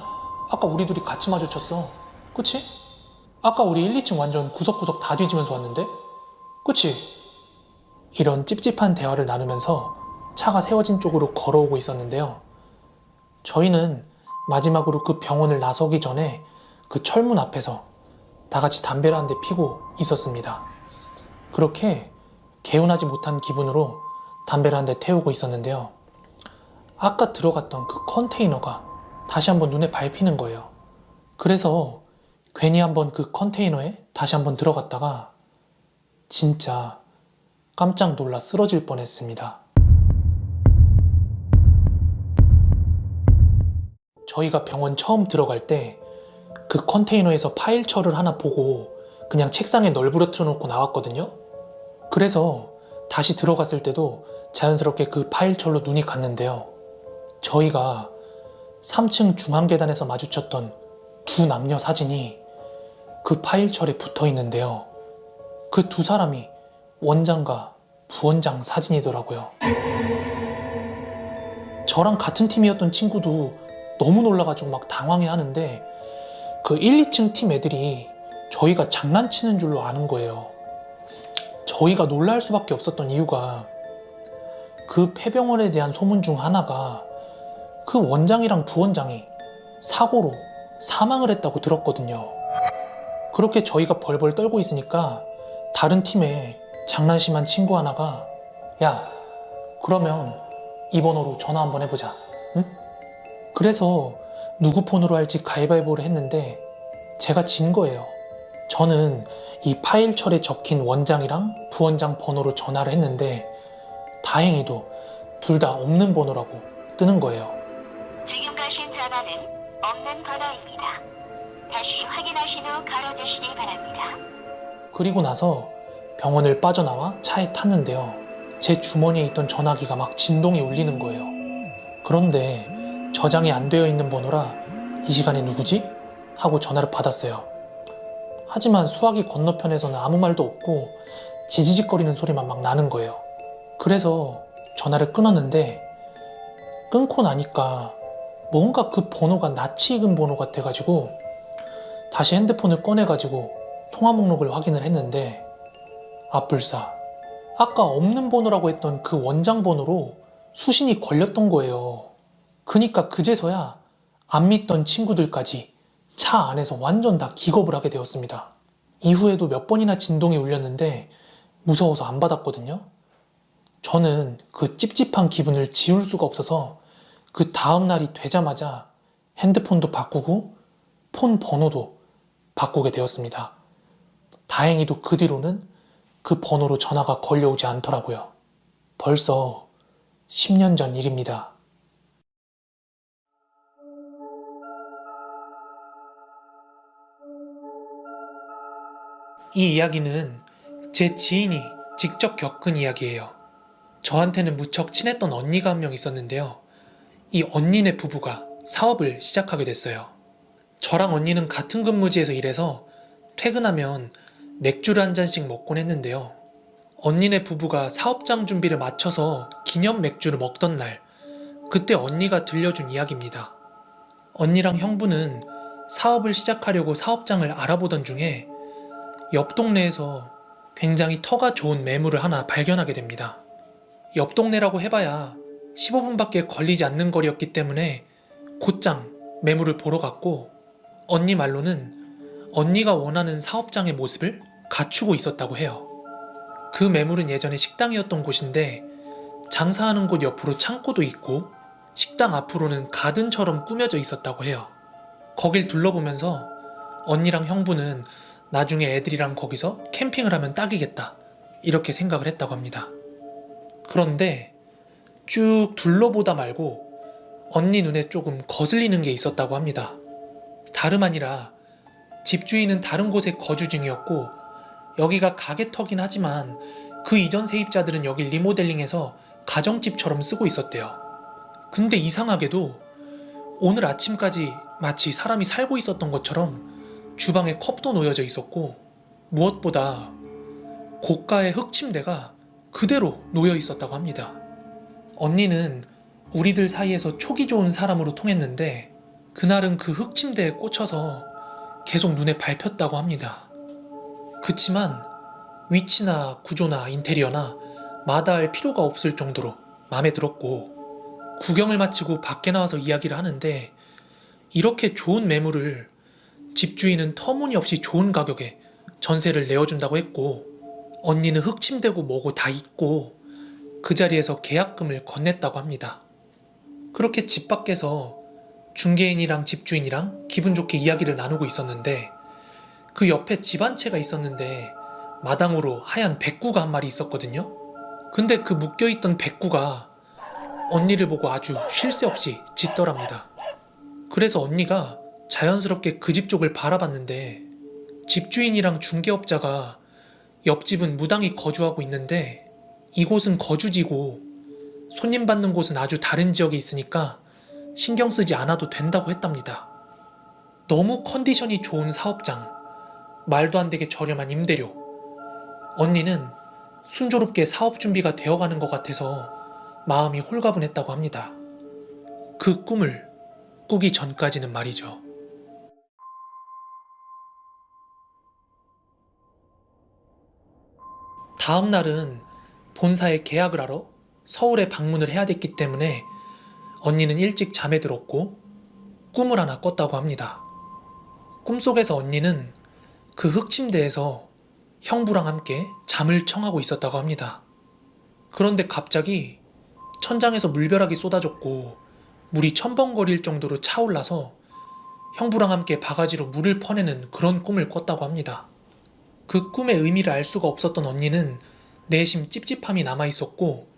아까 우리 둘이 같이 마주쳤어. 그치? 아까 우리 1, 2층 완전 구석구석 다 뒤지면서 왔는데? 그치? 이런 찝찝한 대화를 나누면서 차가 세워진 쪽으로 걸어오고 있었는데요. 저희는 마지막으로 그 병원을 나서기 전에 그 철문 앞에서 다 같이 담배를 한 대 피고 있었습니다. 그렇게 개운하지 못한 기분으로 담배를 한 대 태우고 있었는데요. 아까 들어갔던 그 컨테이너가 다시 한번 눈에 밟히는 거예요. 그래서 괜히 한번 그 컨테이너에 다시 한번 들어갔다가 진짜 깜짝 놀라 쓰러질 뻔했습니다. 저희가 병원 처음 들어갈 때 그 컨테이너에서 파일철을 하나 보고 그냥 책상에 널브러뜨려 놓고 나왔거든요. 그래서 다시 들어갔을 때도 자연스럽게 그 파일철로 눈이 갔는데요. 저희가 3층 중앙 계단에서 마주쳤던 두 남녀 사진이 그 파일철에 붙어 있는데요. 그 두 사람이 원장과 부원장 사진이더라고요. 저랑 같은 팀이었던 친구도 너무 놀라가지고 막 당황해 하는데 그 1, 2층 팀 애들이 저희가 장난치는 줄로 아는 거예요. 저희가 놀랄 수밖에 없었던 이유가 그 폐병원에 대한 소문 중 하나가 그 원장이랑 부원장이 사고로 사망을 했다고 들었거든요. 그렇게 저희가 벌벌 떨고 있으니까 다른 팀에 장난심한 친구 하나가 야, 그러면 이 번호로 전화 한번 해보자. 응? 그래서 누구 폰으로 할지 가위바위보를 했는데 제가 진 거예요. 저는 이 파일철에 적힌 원장이랑 부원장 번호로 전화를 했는데 다행히도 둘 다 없는 번호라고 뜨는 거예요. 지금 가신 전화는 없는 번호입니다. 다시 확인하신 후 걸어주시기 바랍니다. 그리고 나서 병원을 빠져나와 차에 탔는데요. 제 주머니에 있던 전화기가 막 진동이 울리는 거예요. 그런데 저장이 안 되어 있는 번호라 이 시간에 누구지? 하고 전화를 받았어요. 하지만 수화기 건너편에서는 아무 말도 없고 지지직거리는 소리만 막 나는 거예요. 그래서 전화를 끊었는데 끊고 나니까 뭔가 그 번호가 낯이 익은 번호 같아가지고 다시 핸드폰을 꺼내가지고 통화 목록을 확인을 했는데 앞불사. 아까 없는 번호라고 했던 그 원장 번호로 수신이 걸렸던 거예요. 그니까 그제서야 안 믿던 친구들까지 차 안에서 완전 다 기겁을 하게 되었습니다. 이후에도 몇 번이나 진동이 울렸는데 무서워서 안 받았거든요. 저는 그 찝찝한 기분을 지울 수가 없어서 그 다음 날이 되자마자 핸드폰도 바꾸고 폰 번호도 바꾸게 되었습니다. 다행히도 그 뒤로는 그 번호로 전화가 걸려오지 않더라고요. 벌써 10년 전 일입니다. 이 이야기는 제 지인이 직접 겪은 이야기예요. 저한테는 무척 친했던 언니가 한 명 있었는데요. 이 언니네 부부가 사업을 시작하게 됐어요. 저랑 언니는 같은 근무지에서 일해서 퇴근하면 맥주를 한 잔씩 먹곤 했는데요. 언니네 부부가 사업장 준비를 마쳐서 기념 맥주를 먹던 날, 그때 언니가 들려준 이야기입니다. 언니랑 형부는 사업을 시작하려고 사업장을 알아보던 중에 옆 동네에서 굉장히 터가 좋은 매물을 하나 발견하게 됩니다. 옆 동네라고 해봐야 15분밖에 걸리지 않는 거리였기 때문에 곧장 매물을 보러 갔고, 언니 말로는 언니가 원하는 사업장의 모습을 갖추고 있었다고 해요. 그 매물은 예전에 식당이었던 곳인데 장사하는 곳 옆으로 창고도 있고 식당 앞으로는 가든처럼 꾸며져 있었다고 해요. 거길 둘러보면서 언니랑 형부는 나중에 애들이랑 거기서 캠핑을 하면 딱이겠다, 이렇게 생각을 했다고 합니다. 그런데 쭉 둘러보다 말고 언니 눈에 조금 거슬리는 게 있었다고 합니다. 다름 아니라 집주인은 다른 곳에 거주 중이었고 여기가 가게터긴 하지만 그 이전 세입자들은 여길 리모델링해서 가정집처럼 쓰고 있었대요. 근데 이상하게도 오늘 아침까지 마치 사람이 살고 있었던 것처럼 주방에 컵도 놓여져 있었고, 무엇보다 고가의 흙침대가 그대로 놓여 있었다고 합니다. 언니는 우리들 사이에서 촉이 좋은 사람으로 통했는데 그날은 그 흙침대에 꽂혀서 계속 눈에 밟혔다고 합니다. 그치만 위치나 구조나 인테리어나 마다할 필요가 없을 정도로 마음에 들었고, 구경을 마치고 밖에 나와서 이야기를 하는데 이렇게 좋은 매물을 집주인은 터무니없이 좋은 가격에 전세를 내어준다고 했고, 언니는 흙침대고 뭐고 다 있고 그 자리에서 계약금을 건넸다고 합니다. 그렇게 집 밖에서 중개인이랑 집주인이랑 기분 좋게 이야기를 나누고 있었는데 그 옆에 집 한 채가 있었는데 마당으로 하얀 백구가 한 마리 있었거든요. 근데 그 묶여있던 백구가 언니를 보고 아주 쉴 새 없이 짖더랍니다. 그래서 언니가 자연스럽게 그 집 쪽을 바라봤는데 집주인이랑 중개업자가 옆집은 무당이 거주하고 있는데 이곳은 거주지고 손님 받는 곳은 아주 다른 지역에 있으니까 신경 쓰지 않아도 된다고 했답니다. 너무 컨디션이 좋은 사업장, 말도 안 되게 저렴한 임대료. 언니는 순조롭게 사업 준비가 되어가는 것 같아서 마음이 홀가분했다고 합니다. 그 꿈을 꾸기 전까지는 말이죠. 다음 날은 본사에 계약을 하러 서울에 방문을 해야 됐기 때문에 언니는 일찍 잠에 들었고 꿈을 하나 꿨다고 합니다. 꿈속에서 언니는 그 흙침대에서 형부랑 함께 잠을 청하고 있었다고 합니다. 그런데 갑자기 천장에서 물벼락이 쏟아졌고 물이 첨벙거릴 정도로 차올라서 형부랑 함께 바가지로 물을 퍼내는 그런 꿈을 꿨다고 합니다. 그 꿈의 의미를 알 수가 없었던 언니는 내심 찝찝함이 남아있었고,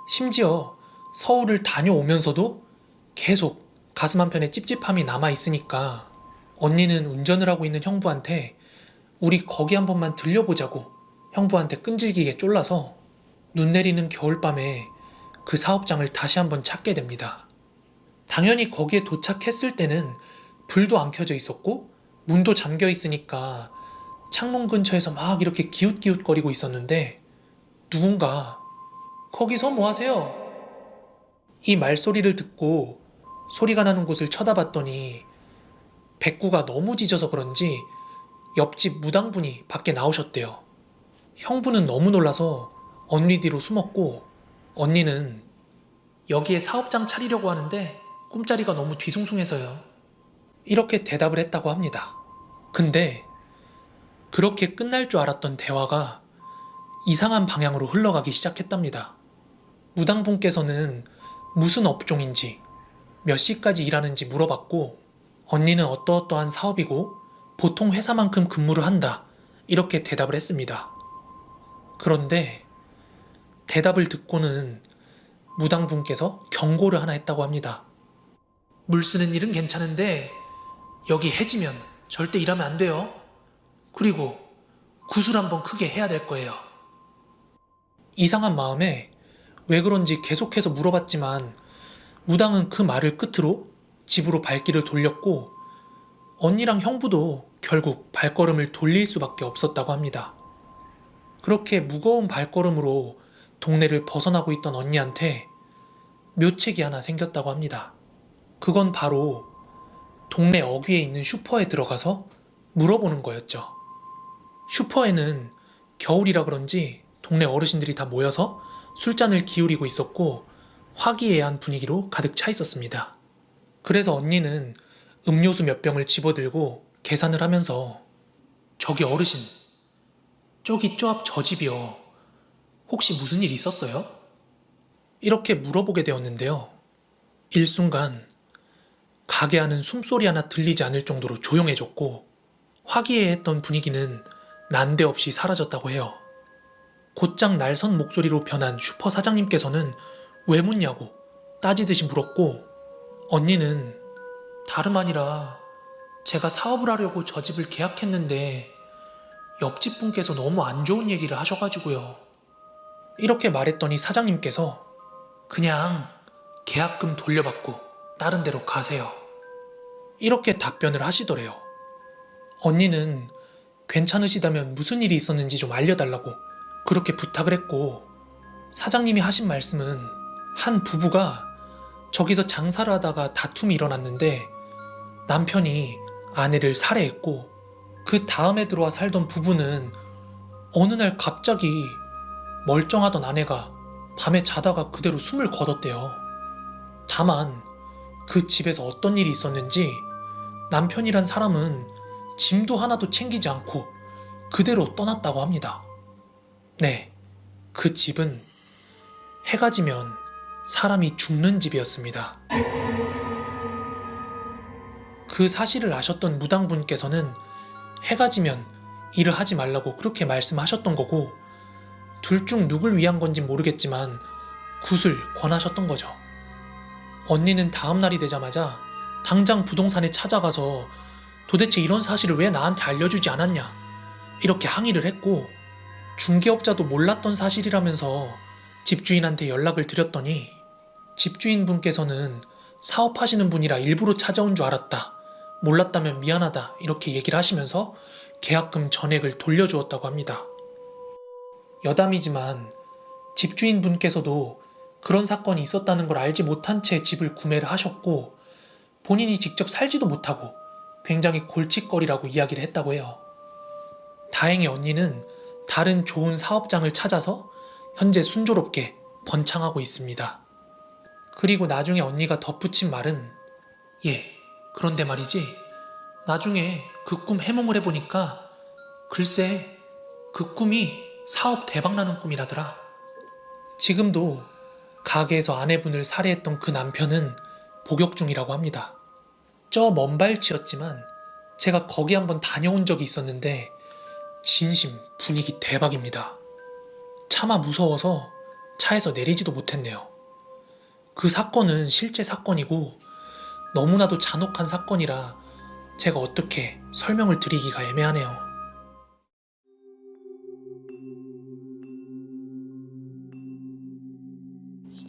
심지어 서울을 다녀오면서도 계속 가슴 한편에 찝찝함이 남아있으니까 언니는 운전을 하고 있는 형부한테 우리 거기 한 번만 들려보자고 형부한테 끈질기게 쫄라서 눈 내리는 겨울밤에 그 사업장을 다시 한번 찾게 됩니다. 당연히 거기에 도착했을 때는 불도 안 켜져 있었고 문도 잠겨 있으니까 창문 근처에서 막 이렇게 기웃기웃거리고 있었는데 누군가 "거기서 뭐 하세요?" 이 말소리를 듣고 소리가 나는 곳을 쳐다봤더니 백구가 너무 짖어서 그런지 옆집 무당분이 밖에 나오셨대요. 형부는 너무 놀라서 언니 뒤로 숨었고, 언니는 여기에 사업장 차리려고 하는데 꿈자리가 너무 뒤숭숭해서요. 이렇게 대답을 했다고 합니다. 근데 그렇게 끝날 줄 알았던 대화가 이상한 방향으로 흘러가기 시작했답니다. 무당분께서는 무슨 업종인지, 몇 시까지 일하는지 물어봤고, 언니는 어떠어떠한 사업이고 보통 회사만큼 근무를 한다, 이렇게 대답을 했습니다. 그런데 대답을 듣고는 무당분께서 경고를 하나 했다고 합니다. 물 쓰는 일은 괜찮은데 여기 해지면 절대 일하면 안 돼요. 그리고 구슬 한번 크게 해야 될 거예요. 이상한 마음에 왜 그런지 계속해서 물어봤지만 무당은 그 말을 끝으로 집으로 발길을 돌렸고, 언니랑 형부도 결국 발걸음을 돌릴 수밖에 없었다고 합니다. 그렇게 무거운 발걸음으로 동네를 벗어나고 있던 언니한테 묘책이 하나 생겼다고 합니다. 그건 바로 동네 어귀에 있는 슈퍼에 들어가서 물어보는 거였죠. 슈퍼에는 겨울이라 그런지 동네 어르신들이 다 모여서 술잔을 기울이고 있었고 화기애애한 분위기로 가득 차 있었습니다. 그래서 언니는 음료수 몇 병을 집어들고 계산을 하면서 저기 어르신, 저기 저 앞 저 집이요. 혹시 무슨 일 있었어요? 이렇게 물어보게 되었는데요. 일순간 가게 안은 숨소리 하나 들리지 않을 정도로 조용해졌고 화기애애했던 분위기는 난데없이 사라졌다고 해요. 곧장 날선 목소리로 변한 슈퍼 사장님께서는 왜 묻냐고 따지듯이 물었고, 언니는 다름 아니라 제가 사업을 하려고 저 집을 계약했는데 옆집 분께서 너무 안 좋은 얘기를 하셔가지고요. 이렇게 말했더니 사장님께서 그냥 계약금 돌려받고 다른 데로 가세요. 이렇게 답변을 하시더래요. 언니는 괜찮으시다면 무슨 일이 있었는지 좀 알려달라고 그렇게 부탁을 했고, 사장님이 하신 말씀은 한 부부가 저기서 장사를 하다가 다툼이 일어났는데 남편이 아내를 살해했고, 그 다음에 들어와 살던 부부는 어느 날 갑자기 멀쩡하던 아내가 밤에 자다가 그대로 숨을 거뒀대요. 다만 그 집에서 어떤 일이 있었는지 남편이란 사람은 짐도 하나도 챙기지 않고 그대로 떠났다고 합니다. 네, 그 집은 해가 지면 사람이 죽는 집이었습니다. 그 사실을 아셨던 무당분께서는 해가 지면 일을 하지 말라고 그렇게 말씀하셨던 거고, 둘 중 누굴 위한 건지 모르겠지만 굿을 권하셨던 거죠. 언니는 다음 날이 되자마자 당장 부동산에 찾아가서 도대체 이런 사실을 왜 나한테 알려주지 않았냐 이렇게 항의를 했고, 중개업자도 몰랐던 사실이라면서 집주인한테 연락을 드렸더니 집주인분께서는 사업하시는 분이라 일부러 찾아온 줄 알았다, 몰랐다면 미안하다 이렇게 얘기를 하시면서 계약금 전액을 돌려주었다고 합니다. 여담이지만 집주인분께서도 그런 사건이 있었다는 걸 알지 못한 채 집을 구매를 하셨고 본인이 직접 살지도 못하고 굉장히 골칫거리라고 이야기를 했다고 해요. 다행히 언니는 다른 좋은 사업장을 찾아서 현재 순조롭게 번창하고 있습니다. 그리고 나중에 언니가 덧붙인 말은 그런데 말이지, 나중에 그 꿈 해몽을 해보니까 글쎄 그 꿈이 사업 대박나는 꿈이라더라. 지금도 가게에서 아내분을 살해했던 그 남편은 복역 중이라고 합니다. 저 먼 발치였지만 제가 거기 한번 다녀온 적이 있었는데 진심 분위기 대박입니다. 차마 무서워서 차에서 내리지도 못했네요. 그 사건은 실제 사건이고 너무나도 잔혹한 사건이라 제가 어떻게 설명을 드리기가 애매하네요.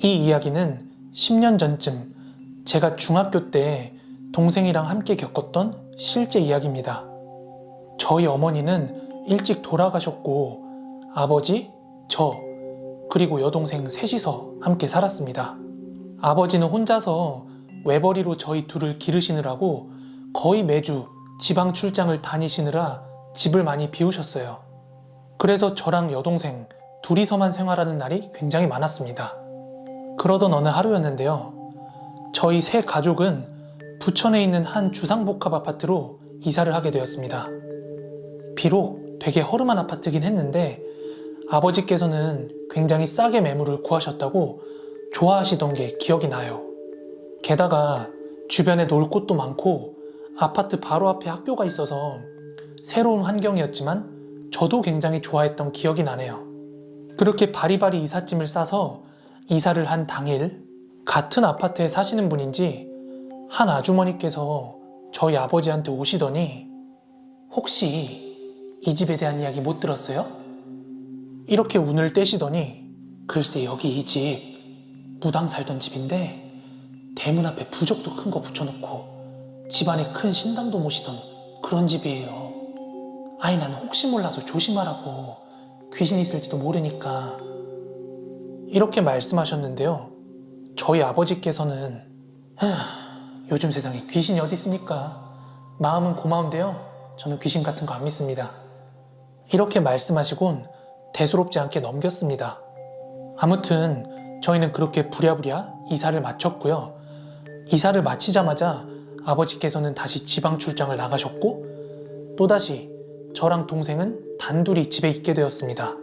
이 이야기는 10년 전쯤 제가 중학교 때 동생이랑 함께 겪었던 실제 이야기입니다. 저희 어머니는 일찍 돌아가셨고 아버지, 저, 그리고 여동생 셋이서 함께 살았습니다. 아버지는 혼자서 외벌이로 저희 둘을 기르시느라고 거의 매주 지방 출장을 다니시느라 집을 많이 비우셨어요. 그래서 저랑 여동생 둘이서만 생활하는 날이 굉장히 많았습니다. 그러던 어느 하루였는데요. 저희 세 가족은 부천에 있는 한 주상복합 아파트로 이사를 하게 되었습니다. 비록 되게 허름한 아파트긴 했는데 아버지께서는 굉장히 싸게 매물을 구하셨다고 좋아하시던 게 기억이 나요. 게다가 주변에 놀 곳도 많고 아파트 바로 앞에 학교가 있어서 새로운 환경이었지만 저도 굉장히 좋아했던 기억이 나네요. 그렇게 바리바리 이삿짐을 싸서 이사를 한 당일 같은 아파트에 사시는 분인지 한 아주머니께서 저희 아버지한테 오시더니 혹시 이 집에 대한 이야기 못 들었어요? 이렇게 운을 떼시더니 글쎄 여기 이 집 무당 살던 집인데 대문 앞에 부적도 큰 거 붙여놓고 집안에 큰 신당도 모시던 그런 집이에요. 아니 나는 혹시 몰라서 조심하라고 귀신 있을지도 모르니까 이렇게 말씀하셨는데요. 저희 아버지께서는 요즘 세상에 귀신이 어디 있습니까? 마음은 고마운데요. 저는 귀신 같은 거 안 믿습니다. 이렇게 말씀하시곤 대수롭지 않게 넘겼습니다. 아무튼 저희는 그렇게 부랴부랴 이사를 마쳤고요. 이사를 마치자마자 아버지께서는 다시 지방 출장을 나가셨고 또다시 저랑 동생은 단둘이 집에 있게 되었습니다.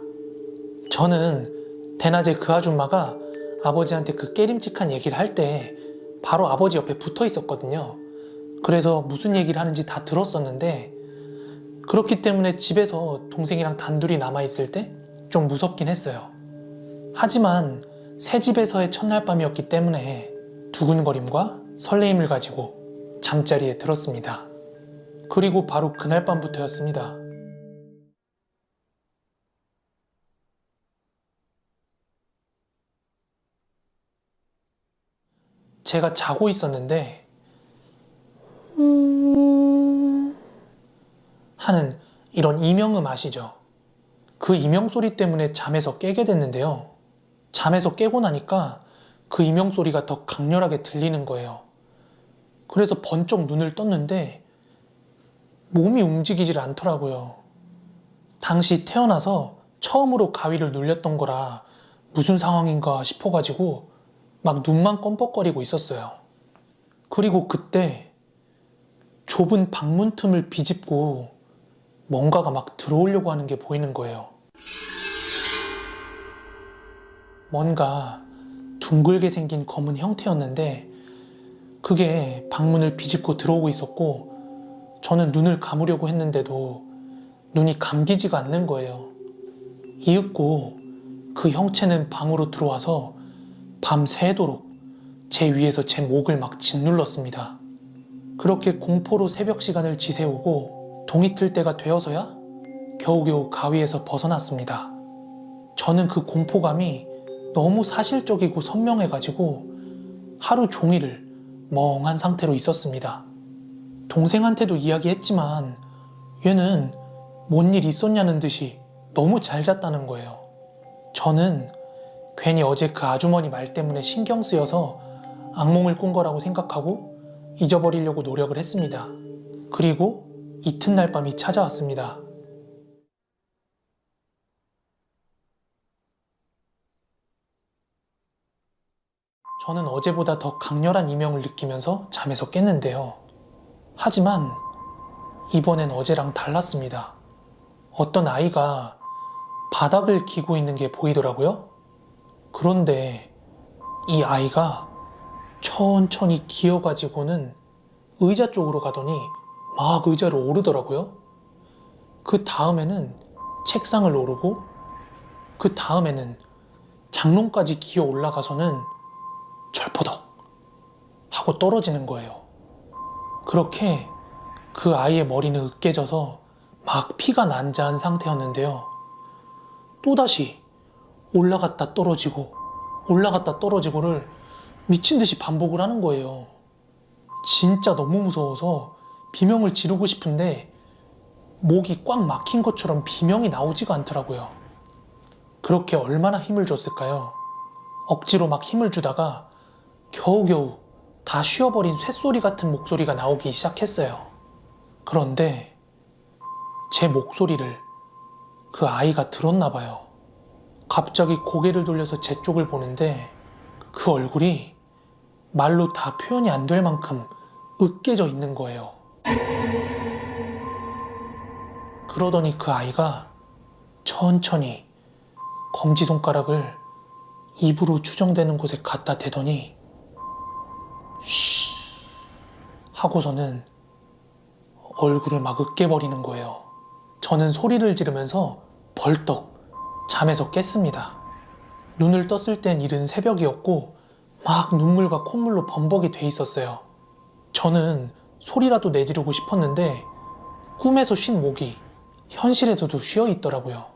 저는 대낮에 그 아줌마가 아버지한테 그 깨림칙한 얘기를 할 때 바로 아버지 옆에 붙어 있었거든요. 그래서 무슨 얘기를 하는지 다 들었었는데 그렇기 때문에 집에서 동생이랑 단둘이 남아있을 때 좀 무섭긴 했어요. 하지만 새 집에서의 첫날 밤이었기 때문에 두근거림과 설레임을 가지고 잠자리에 들었습니다. 그리고 바로 그날 밤부터였습니다. 제가 자고 있었는데 하는 이런 이명음 아시죠? 그 이명 소리 때문에 잠에서 깨게 됐는데요. 잠에서 깨고 나니까 그 이명 소리가 더 강렬하게 들리는 거예요. 그래서 번쩍 눈을 떴는데 몸이 움직이질 않더라고요. 당시 태어나서 처음으로 가위를 눌렸던 거라 무슨 상황인가 싶어가지고 막 눈만 껌뻑거리고 있었어요. 그리고 그때 좁은 방문 틈을 비집고 뭔가가 막 들어오려고 하는 게 보이는 거예요. 뭔가 둥글게 생긴 검은 형태였는데 그게 방문을 비집고 들어오고 있었고 저는 눈을 감으려고 했는데도 눈이 감기지가 않는 거예요. 이윽고 그 형체는 방으로 들어와서 밤새도록 제 위에서 제 목을 막 짓눌렀습니다. 그렇게 공포로 새벽 시간을 지새우고 동이 틀 때가 되어서야 겨우겨우 가위에서 벗어났습니다. 저는 그 공포감이 너무 사실적이고 선명해가지고 하루 종일을 멍한 상태로 있었습니다. 동생한테도 이야기했지만 얘는 뭔 일 있었냐는 듯이 너무 잘 잤다는 거예요. 저는 괜히 어제 그 아주머니 말 때문에 신경 쓰여서 악몽을 꾼 거라고 생각하고 잊어버리려고 노력을 했습니다. 그리고 이튿날 밤이 찾아왔습니다. 저는 어제보다 더 강렬한 이명을 느끼면서 잠에서 깼는데요. 하지만 이번엔 어제랑 달랐습니다. 어떤 아이가 바닥을 기고 있는 게 보이더라고요. 그런데 이 아이가 천천히 기어가지고는 의자 쪽으로 가더니 막 의자로 오르더라고요. 그 다음에는 책상을 오르고 그 다음에는 장롱까지 기어 올라가서는 철퍼덕 하고 떨어지는 거예요. 그렇게 그 아이의 머리는 으깨져서 막 피가 난자한 상태였는데요. 또다시 올라갔다 떨어지고를 미친 듯이 반복을 하는 거예요. 진짜 너무 무서워서 비명을 지르고 싶은데 목이 꽉 막힌 것처럼 비명이 나오지가 않더라고요. 그렇게 얼마나 힘을 줬을까요? 억지로 막 힘을 주다가 겨우겨우 다 쉬어버린 쇳소리 같은 목소리가 나오기 시작했어요. 그런데 제 목소리를 그 아이가 들었나 봐요. 갑자기 고개를 돌려서 제 쪽을 보는데 그 얼굴이 말로 다 표현이 안 될 만큼 으깨져 있는 거예요. 그러더니 그 아이가 천천히 검지손가락을 입으로 추정되는 곳에 갖다 대더니 쉬 하고서는 얼굴을 막 으깨버리는 거예요. 저는 소리를 지르면서 벌떡 잠에서 깼습니다. 눈을 떴을 땐 이른 새벽이었고 막 눈물과 콧물로 범벅이 돼 있었어요. 저는 소리라도 내지르고 싶었는데 꿈에서 쉰 목이 현실에서도 쉬어 있더라고요.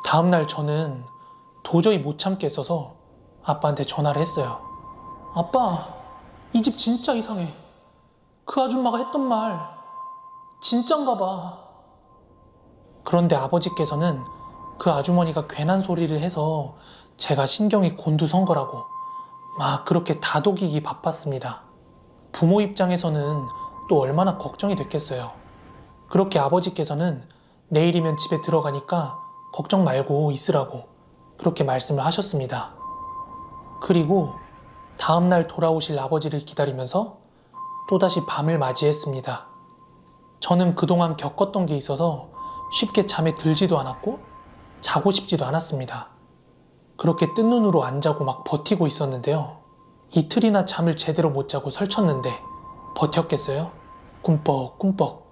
다음날 저는 도저히 못 참겠어서 아빠한테 전화를 했어요. 아빠, 이 집 진짜 이상해. 그 아줌마가 했던 말 진짠가 봐. 그런데 아버지께서는 그 아주머니가 괜한 소리를 해서 제가 신경이 곤두선 거라고 막 그렇게 다독이기 바빴습니다. 부모 입장에서는 또 얼마나 걱정이 됐겠어요. 그렇게 아버지께서는 내일이면 집에 들어가니까 걱정 말고 있으라고 그렇게 말씀을 하셨습니다. 그리고 다음날 돌아오실 아버지를 기다리면서 또다시 밤을 맞이했습니다. 저는 그동안 겪었던 게 있어서 쉽게 잠에 들지도 않았고 자고 싶지도 않았습니다. 그렇게 뜬 눈으로 안 자고 막 버티고 있었는데요. 이틀이나 잠을 제대로 못 자고 설쳤는데 버텼겠어요? 꿈뻑꿈뻑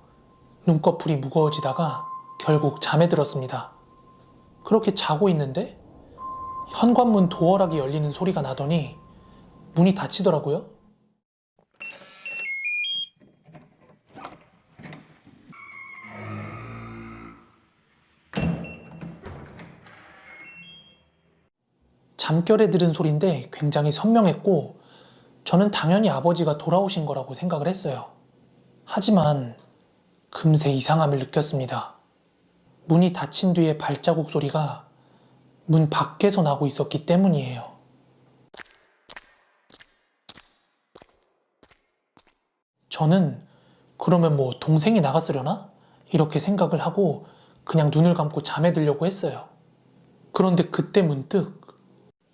눈꺼풀이 무거워지다가 결국 잠에 들었습니다. 그렇게 자고 있는데 현관문 도어락이 열리는 소리가 나더니 문이 닫히더라고요. 잠결에 들은 소리인데 굉장히 선명했고 저는 당연히 아버지가 돌아오신 거라고 생각을 했어요. 하지만 금세 이상함을 느꼈습니다. 문이 닫힌 뒤에 발자국 소리가 문 밖에서 나고 있었기 때문이에요. 저는 그러면 뭐 동생이 나갔으려나? 이렇게 생각을 하고 그냥 눈을 감고 잠에 들려고 했어요. 그런데 그때 문득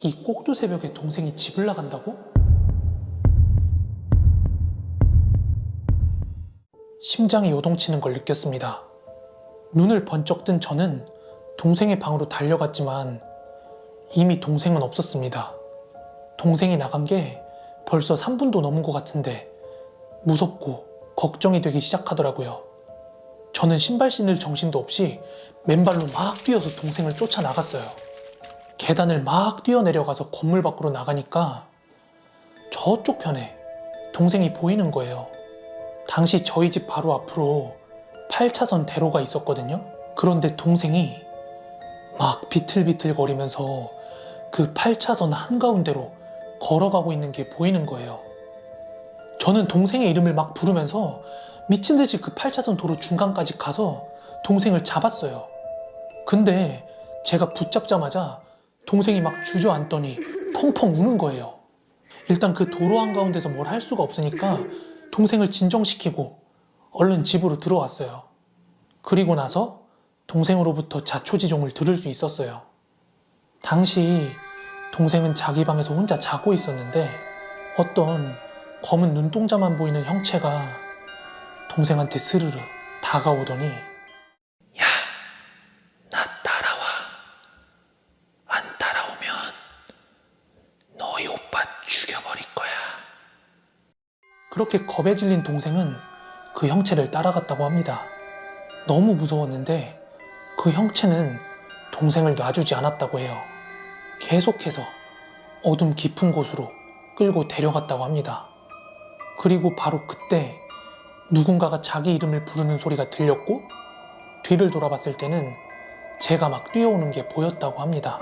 이 꼭두새벽에 동생이 집을 나간다고? 심장이 요동치는 걸 느꼈습니다. 눈을 번쩍 뜬 저는 동생의 방으로 달려갔지만 이미 동생은 없었습니다. 동생이 나간 게 벌써 3분도 넘은 것 같은데 무섭고 걱정이 되기 시작하더라고요. 저는 신발 신을 정신도 없이 맨발로 막 뛰어서 동생을 쫓아 나갔어요. 계단을 막 뛰어내려가서 건물 밖으로 나가니까 저쪽 편에 동생이 보이는 거예요. 당시 저희 집 바로 앞으로 8차선 대로가 있었거든요. 그런데 동생이 막 비틀비틀거리면서 그 8차선 한가운데로 걸어가고 있는 게 보이는 거예요. 저는 동생의 이름을 막 부르면서 미친 듯이 그 8차선 도로 중간까지 가서 동생을 잡았어요. 근데 제가 붙잡자마자 동생이 막 주저앉더니 펑펑 우는 거예요. 일단 그 도로 한가운데서 뭘 할 수가 없으니까 동생을 진정시키고 얼른 집으로 들어왔어요. 그리고 나서 동생으로부터 자초지종을 들을 수 있었어요. 당시 동생은 자기 방에서 혼자 자고 있었는데 어떤 검은 눈동자만 보이는 형체가 동생한테 스르르 다가오더니 야, 나 따라와. 안 따라오면 너희 오빠 죽여버릴 거야. 그렇게 겁에 질린 동생은 그 형체를 따라갔다고 합니다. 너무 무서웠는데 그 형체는 동생을 놔주지 않았다고 해요. 계속해서 어둠 깊은 곳으로 끌고 데려갔다고 합니다. 그리고 바로 그때 누군가가 자기 이름을 부르는 소리가 들렸고 뒤를 돌아봤을 때는 제가 막 뛰어오는 게 보였다고 합니다.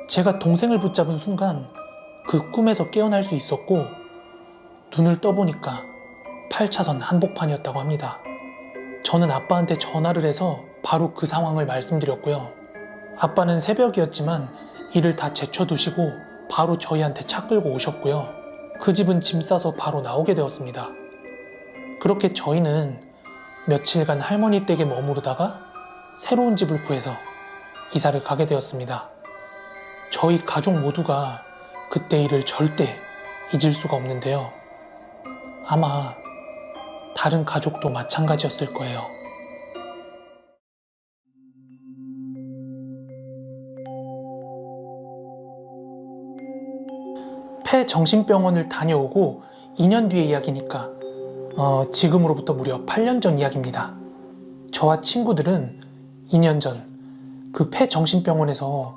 제가 동생을 붙잡은 순간 그 꿈에서 깨어날 수 있었고 눈을 떠보니까 8차선 한복판이었다고 합니다. 저는 아빠한테 전화를 해서 바로 그 상황을 말씀드렸고요. 아빠는 새벽이었지만 일을 다 제쳐두시고 바로 저희한테 차 끌고 오셨고요. 그 집은 짐 싸서 바로 나오게 되었습니다. 그렇게 저희는 며칠간 할머니 댁에 머무르다가 새로운 집을 구해서 이사를 가게 되었습니다. 저희 가족 모두가 그때 일을 절대 잊을 수가 없는데요. 아마 다른 가족도 마찬가지였을 거예요. 폐정신병원을 다녀오고 2년 뒤의 이야기니까 지금으로부터 무려 8년 전 이야기입니다. 저와 친구들은 2년 전 그 폐정신병원에서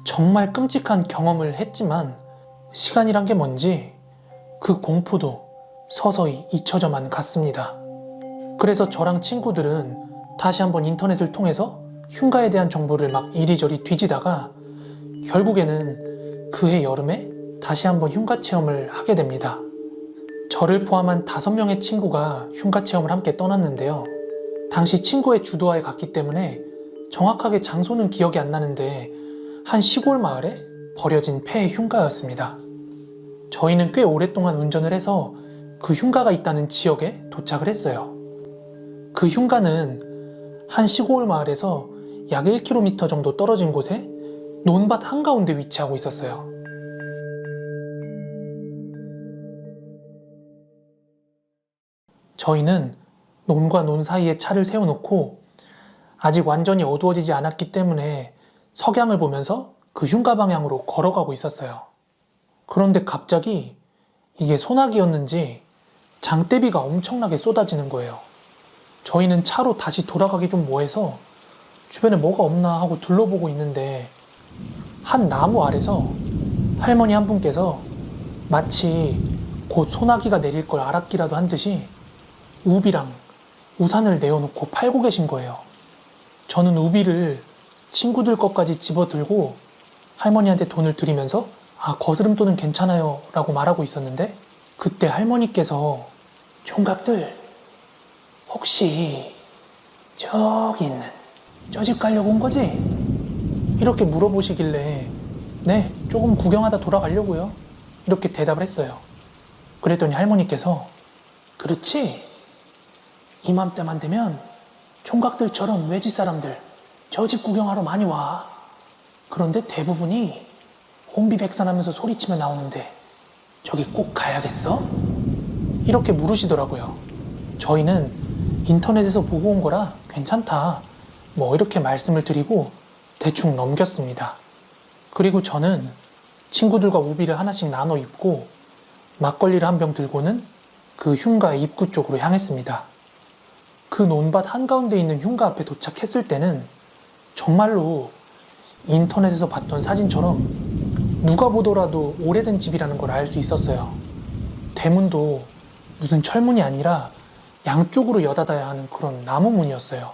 정말 끔찍한 경험을 했지만 시간이란 게 뭔지 그 공포도 서서히 잊혀져만 갔습니다. 그래서 저랑 친구들은 다시 한번 인터넷을 통해서 흉가에 대한 정보를 막 이리저리 뒤지다가 결국에는 그해 여름에 다시 한번 흉가 체험을 하게 됩니다. 저를 포함한 5명의 친구가 흉가 체험을 함께 떠났는데요. 당시 친구의 주도하에 갔기 때문에 정확하게 장소는 기억이 안 나는데 한 시골 마을에 버려진 폐의 흉가였습니다. 저희는 꽤 오랫동안 운전을 해서 그 흉가가 있다는 지역에 도착을 했어요. 그 흉가는 한 시골 마을에서 약 1km 정도 떨어진 곳에 논밭 한가운데 위치하고 있었어요. 저희는 논과 논 사이에 차를 세워놓고 아직 완전히 어두워지지 않았기 때문에 석양을 보면서 그 흉가 방향으로 걸어가고 있었어요. 그런데 갑자기 이게 소나기였는지 장대비가 엄청나게 쏟아지는 거예요. 저희는 차로 다시 돌아가기 좀 뭐해서 주변에 뭐가 없나 하고 둘러보고 있는데 한 나무 아래서 할머니 한 분께서 마치 곧 소나기가 내릴 걸 알았기라도 한 듯이 우비랑 우산을 내어놓고 팔고 계신 거예요. 저는 우비를 친구들 것까지 집어들고 할머니한테 돈을 드리면서 거스름돈은 괜찮아요 라고 말하고 있었는데 그때 할머니께서 총각들 혹시 저기 있는 저 집 가려고 온 거지? 이렇게 물어보시길래 네, 조금 구경하다 돌아가려고요 이렇게 대답을 했어요. 그랬더니 할머니께서 그렇지? 이맘때만 되면 총각들처럼 외지 사람들 저 집 구경하러 많이 와. 그런데 대부분이 혼비백산하면서 소리치며 나오는데 저기 꼭 가야겠어? 이렇게 물으시더라고요. 저희는 인터넷에서 보고 온 거라 괜찮다 뭐 이렇게 말씀을 드리고 대충 넘겼습니다. 그리고 저는 친구들과 우비를 하나씩 나눠 입고 막걸리를 한 병 들고는 그 흉가의 입구 쪽으로 향했습니다. 그 논밭 한가운데 있는 흉가 앞에 도착했을 때는 정말로 인터넷에서 봤던 사진처럼 누가 보더라도 오래된 집이라는 걸 알 수 있었어요. 대문도 무슨 철문이 아니라 양쪽으로 여닫아야 하는 그런 나무 문이었어요.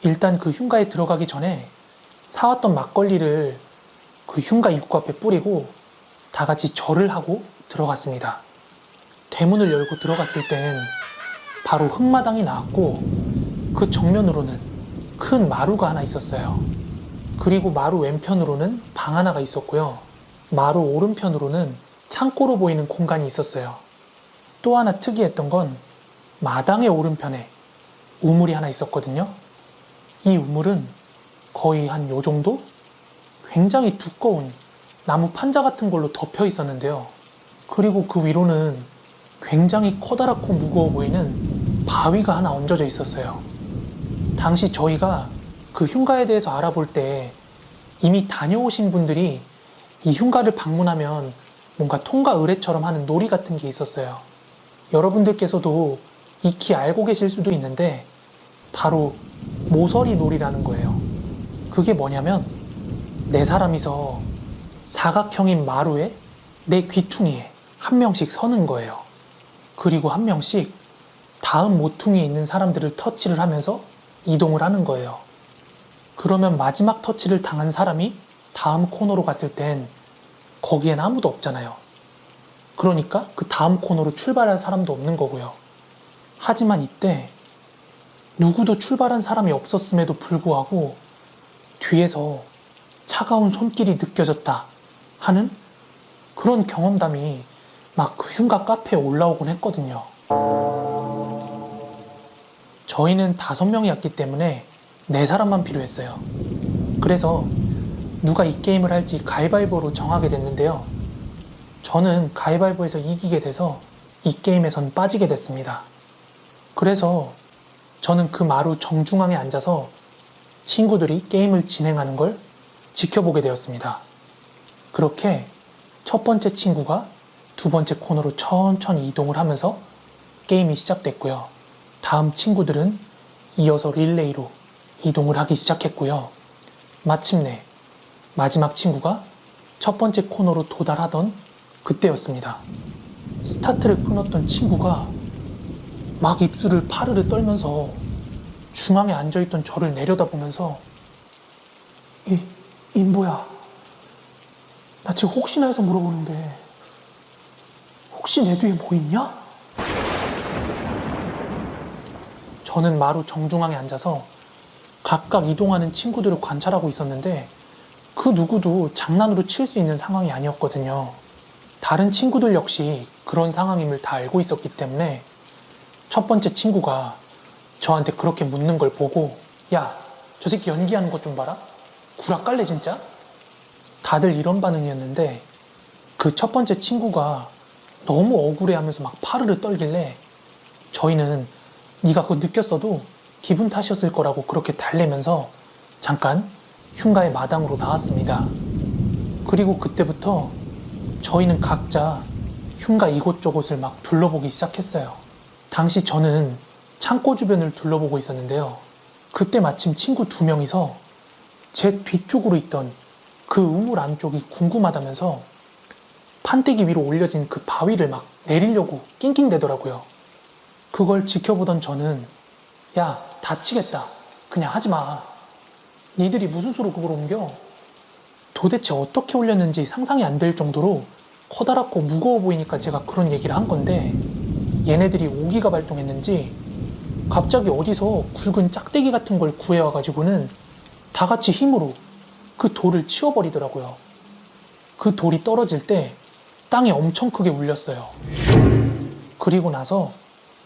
일단 그 흉가에 들어가기 전에 사왔던 막걸리를 그 흉가 입구 앞에 뿌리고 다 같이 절을 하고 들어갔습니다. 대문을 열고 들어갔을 땐 바로 흙마당이 나왔고 그 정면으로는 큰 마루가 하나 있었어요. 그리고 마루 왼편으로는 방 하나가 있었고요. 마루 오른편으로는 창고로 보이는 공간이 있었어요. 또 하나 특이했던 건 마당의 오른편에 우물이 하나 있었거든요. 이 우물은 거의 한 요 정도? 굉장히 두꺼운 나무 판자 같은 걸로 덮여 있었는데요. 그리고 그 위로는 굉장히 커다랗고 무거워 보이는 바위가 하나 얹어져 있었어요. 당시 저희가 그 흉가에 대해서 알아볼 때 이미 다녀오신 분들이 이 흉가를 방문하면 뭔가 통과 의례처럼 하는 놀이 같은 게 있었어요. 여러분들께서도 익히 알고 계실 수도 있는데 바로 모서리 놀이라는 거예요. 그게 뭐냐면 네 사람이서 사각형인 마루에 내 귀퉁이에 한 명씩 서는 거예요. 그리고 한 명씩 다음 모퉁이에 있는 사람들을 터치를 하면서 이동을 하는 거예요. 그러면 마지막 터치를 당한 사람이 다음 코너로 갔을 땐 거기엔 아무도 없잖아요. 그러니까 그 다음 코너로 출발할 사람도 없는 거고요. 하지만 이때 누구도 출발한 사람이 없었음에도 불구하고 뒤에서 차가운 손길이 느껴졌다 하는 그런 경험담이 막 그 흉가 카페에 올라오곤 했거든요. 저희는 5명이었기 때문에 네 사람만 필요했어요. 그래서 누가 이 게임을 할지 가위바위보로 정하게 됐는데요. 저는 가위바위보에서 이기게 돼서 이 게임에선 빠지게 됐습니다. 그래서 저는 그 마루 정중앙에 앉아서 친구들이 게임을 진행하는 걸 지켜보게 되었습니다. 그렇게 첫 번째 친구가 두 번째 코너로 천천히 이동을 하면서 게임이 시작됐고요. 다음 친구들은 이어서 릴레이로 이동을 하기 시작했고요. 마침내 마지막 친구가 첫 번째 코너로 도달하던 그때였습니다. 스타트를 끊었던 친구가 막 입술을 파르르 떨면서 중앙에 앉아있던 저를 내려다보면서 임보야, 나 지금 혹시나 해서 물어보는데 혹시 내 뒤에 뭐 있냐? 저는 마루 정중앙에 앉아서 각각 이동하는 친구들을 관찰하고 있었는데 그 누구도 장난으로 칠 수 있는 상황이 아니었거든요. 다른 친구들 역시 그런 상황임을 다 알고 있었기 때문에 첫 번째 친구가 저한테 그렇게 묻는 걸 보고 야, 저 새끼 연기하는 것 좀 봐라? 구라깔래 진짜? 다들 이런 반응이었는데 그 첫 번째 친구가 너무 억울해하면서 막 파르르 떨길래 저희는 네가 그거 느꼈어도 기분 탓이었을 거라고 그렇게 달래면서 잠깐 흉가의 마당으로 나왔습니다. 그리고 그때부터 저희는 각자 흉가 이곳저곳을 막 둘러보기 시작했어요. 당시 저는 창고 주변을 둘러보고 있었는데요. 그때 마침 친구 2명이서 제 뒤쪽으로 있던 그 우물 안쪽이 궁금하다면서 판때기 위로 올려진 그 바위를 막 내리려고 낑낑대더라고요. 그걸 지켜보던 저는 야, 다치겠다. 그냥 하지 마. 니들이 무슨 수로 그걸 옮겨? 도대체 어떻게 올렸는지 상상이 안 될 정도로 커다랗고 무거워 보이니까 제가 그런 얘기를 한 건데 얘네들이 오기가 발동했는지 갑자기 어디서 굵은 짝대기 같은 걸 구해와가지고는 다 같이 힘으로 그 돌을 치워버리더라고요. 그 돌이 떨어질 때 땅이 엄청 크게 울렸어요. 그리고 나서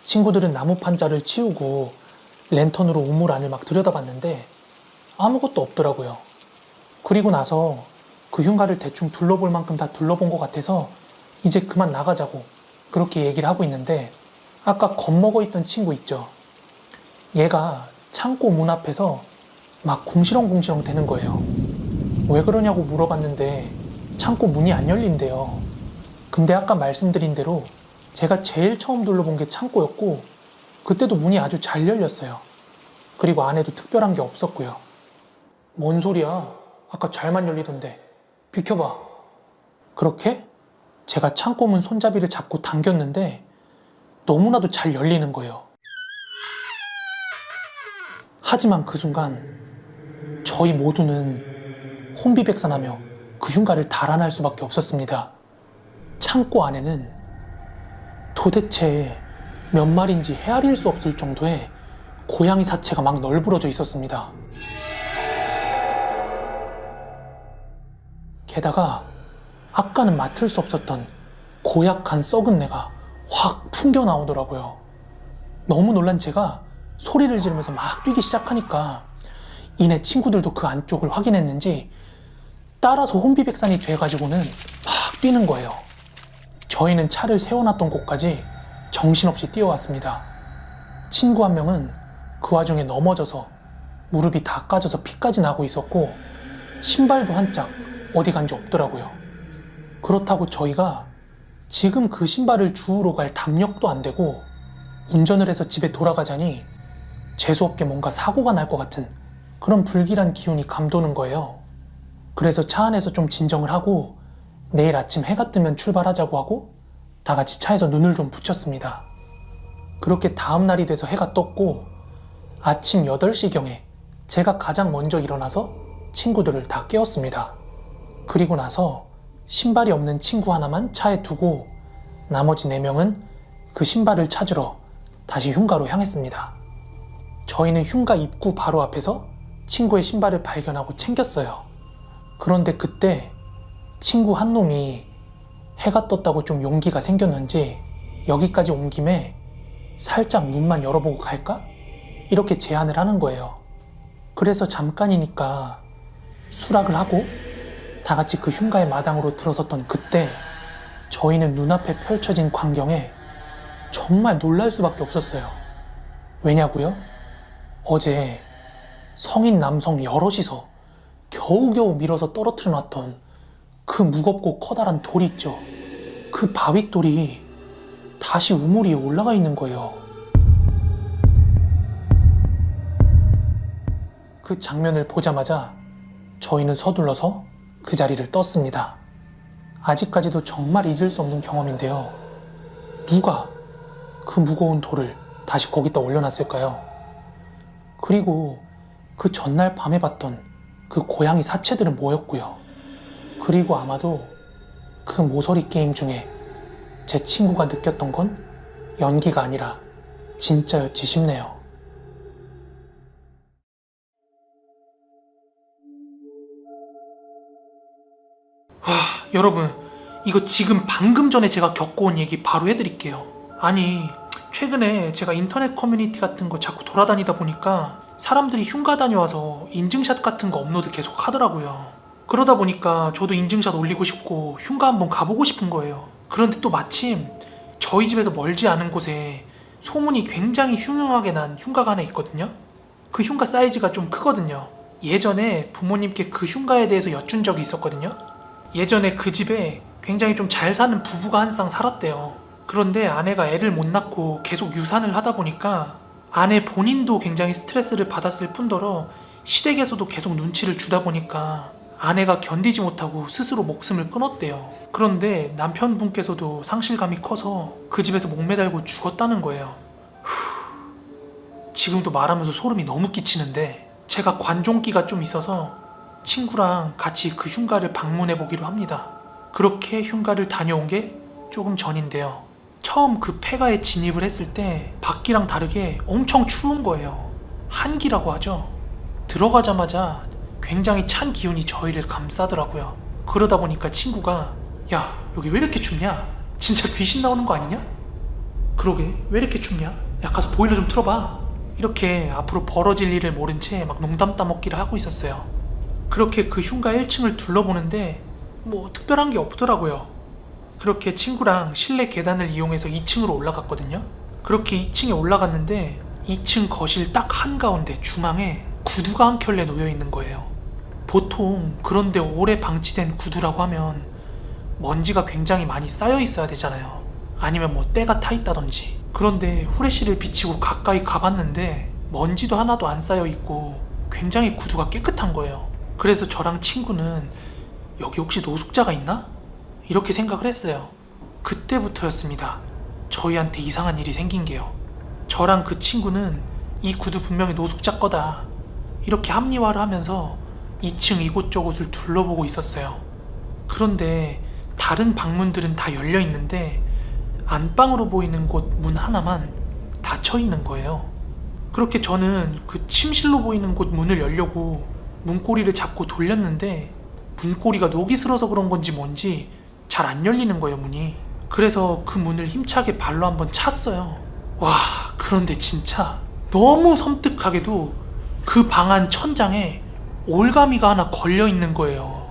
친구들은 나무 판자를 치우고 랜턴으로 우물 안을 막 들여다봤는데 아무것도 없더라고요. 그리고 나서 그 흉가를 대충 둘러볼 만큼 다 둘러본 것 같아서 이제 그만 나가자고 그렇게 얘기를 하고 있는데 아까 겁먹어 있던 친구 있죠? 얘가 창고 문 앞에서 막 궁시렁궁시렁 대는 거예요. 왜 그러냐고 물어봤는데 창고 문이 안 열린대요. 근데 아까 말씀드린 대로 제가 제일 처음 둘러본 게 창고였고 그때도 문이 아주 잘 열렸어요. 그리고 안에도 특별한 게 없었고요. 뭔 소리야? 아까 잘만 열리던데. 비켜봐. 그렇게 제가 창고문 손잡이를 잡고 당겼는데 너무나도 잘 열리는 거예요. 하지만 그 순간 저희 모두는 혼비백산하며 그 흉가를 달아날 수밖에 없었습니다. 창고 안에는 도대체 몇 마리인지 헤아릴 수 없을 정도의 고양이 사체가 막 널브러져 있었습니다. 게다가 아까는 맡을 수 없었던 고약한 썩은 내가 확 풍겨 나오더라고요. 너무 놀란 제가 소리를 지르면서 막 뛰기 시작하니까 이내 친구들도 그 안쪽을 확인했는지 따라서 혼비백산이 돼가지고는 막 뛰는 거예요. 저희는 차를 세워놨던 곳까지 정신없이 뛰어왔습니다. 친구 한 명은 그 와중에 넘어져서 무릎이 다 까져서 피까지 나고 있었고 신발도 한 짝 어디 간지 없더라고요. 그렇다고 저희가 지금 그 신발을 주우러 갈 담력도 안 되고 운전을 해서 집에 돌아가자니 재수없게 뭔가 사고가 날 것 같은 그런 불길한 기운이 감도는 거예요. 그래서 차 안에서 좀 진정을 하고 내일 아침 해가 뜨면 출발하자고 하고 다 같이 차에서 눈을 좀 붙였습니다. 그렇게 다음 날이 돼서 해가 떴고 아침 8시경에 제가 가장 먼저 일어나서 친구들을 다 깨웠습니다. 그리고 나서 신발이 없는 친구 하나만 차에 두고 나머지 4명은 그 신발을 찾으러 다시 흉가로 향했습니다. 저희는 흉가 입구 바로 앞에서 친구의 신발을 발견하고 챙겼어요. 그런데 그때 친구 한 놈이 해가 떴다고 좀 용기가 생겼는지 여기까지 온 김에 살짝 문만 열어보고 갈까? 이렇게 제안을 하는 거예요. 그래서 잠깐이니까 수락을 하고 다 같이 그 흉가의 마당으로 들어섰던 그때 저희는 눈앞에 펼쳐진 광경에 정말 놀랄 수밖에 없었어요. 왜냐고요? 어제 성인 남성 여럿이서 겨우겨우 밀어서 떨어뜨려 놨던 그 무겁고 커다란 돌이 있죠. 그 바윗돌이 다시 우물 위에 올라가 있는 거예요. 그 장면을 보자마자 저희는 서둘러서 그 자리를 떴습니다. 아직까지도 정말 잊을 수 없는 경험인데요. 누가 그 무거운 돌을 다시 거기다 올려놨을까요? 그리고 그 전날 밤에 봤던 그 고양이 사체들은 뭐였고요? 그리고 아마도 그 모서리 게임 중에 제 친구가 느꼈던 건 연기가 아니라 진짜였지 싶네요. 여러분, 이거 지금 방금 전에 제가 겪어온 얘기 바로 해드릴게요. 아니, 최근에 제가 인터넷 커뮤니티 같은 거 자꾸 돌아다니다 보니까 사람들이 흉가 다녀와서 인증샷 같은 거 업로드 계속 하더라고요. 그러다 보니까 저도 인증샷 올리고 싶고 흉가 한번 가보고 싶은 거예요. 그런데 또 마침 저희 집에서 멀지 않은 곳에 소문이 굉장히 흉흉하게 난 흉가가 하나 있거든요. 그 흉가 사이즈가 좀 크거든요. 예전에 부모님께 그 흉가에 대해서 여쭌 적이 있었거든요. 예전에 그 집에 굉장히 좀 잘 사는 부부가 한 쌍 살았대요. 그런데 아내가 애를 못 낳고 계속 유산을 하다 보니까 아내 본인도 굉장히 스트레스를 받았을 뿐더러 시댁에서도 계속 눈치를 주다 보니까 아내가 견디지 못하고 스스로 목숨을 끊었대요. 그런데 남편분께서도 상실감이 커서 그 집에서 목매달고 죽었다는 거예요. 지금도 말하면서 소름이 너무 끼치는데 제가 관종기가 좀 있어서 친구랑 같이 그 흉가를 방문해 보기로 합니다. 그렇게 흉가를 다녀온 게 조금 전인데요. 처음 그 폐가에 진입을 했을 때 밖이랑 다르게 엄청 추운 거예요. 한기라고 하죠. 들어가자마자 굉장히 찬 기운이 저희를 감싸더라고요. 그러다 보니까 친구가 야, 여기 왜 이렇게 춥냐? 진짜 귀신 나오는 거 아니냐? 그러게, 왜 이렇게 춥냐? 야, 가서 보일러 좀 틀어봐. 이렇게 앞으로 벌어질 일을 모른 채 막 농담 따먹기를 하고 있었어요. 그렇게 그 흉가 1층을 둘러보는데 뭐 특별한 게 없더라고요. 그렇게 친구랑 실내 계단을 이용해서 2층으로 올라갔거든요. 그렇게 2층에 올라갔는데 2층 거실 딱 한가운데 중앙에 구두가 한 켤레 놓여 있는 거예요. 보통 그런데 오래 방치된 구두라고 하면 먼지가 굉장히 많이 쌓여 있어야 되잖아요. 아니면 뭐 때가 타 있다든지. 그런데 후레쉬를 비치고 가까이 가봤는데 먼지도 하나도 안 쌓여 있고 굉장히 구두가 깨끗한 거예요. 그래서 저랑 친구는 여기 혹시 노숙자가 있나? 이렇게 생각을 했어요. 그때부터였습니다. 저희한테 이상한 일이 생긴 게요. 저랑 그 친구는 이 구두 분명히 노숙자 거다, 이렇게 합리화를 하면서 2층 이곳저곳을 둘러보고 있었어요. 그런데 다른 방문들은 다 열려 있는데 안방으로 보이는 곳 문 하나만 닫혀 있는 거예요. 그렇게 저는 그 침실로 보이는 곳 문을 열려고 문고리를 잡고 돌렸는데 문고리가 녹이 슬어서 그런 건지 뭔지 잘 안 열리는 거예요, 문이. 그래서 그 문을 힘차게 발로 한번 찼어요. 와, 그런데 진짜 너무 섬뜩하게도 그 방 안 천장에 올가미가 하나 걸려 있는 거예요.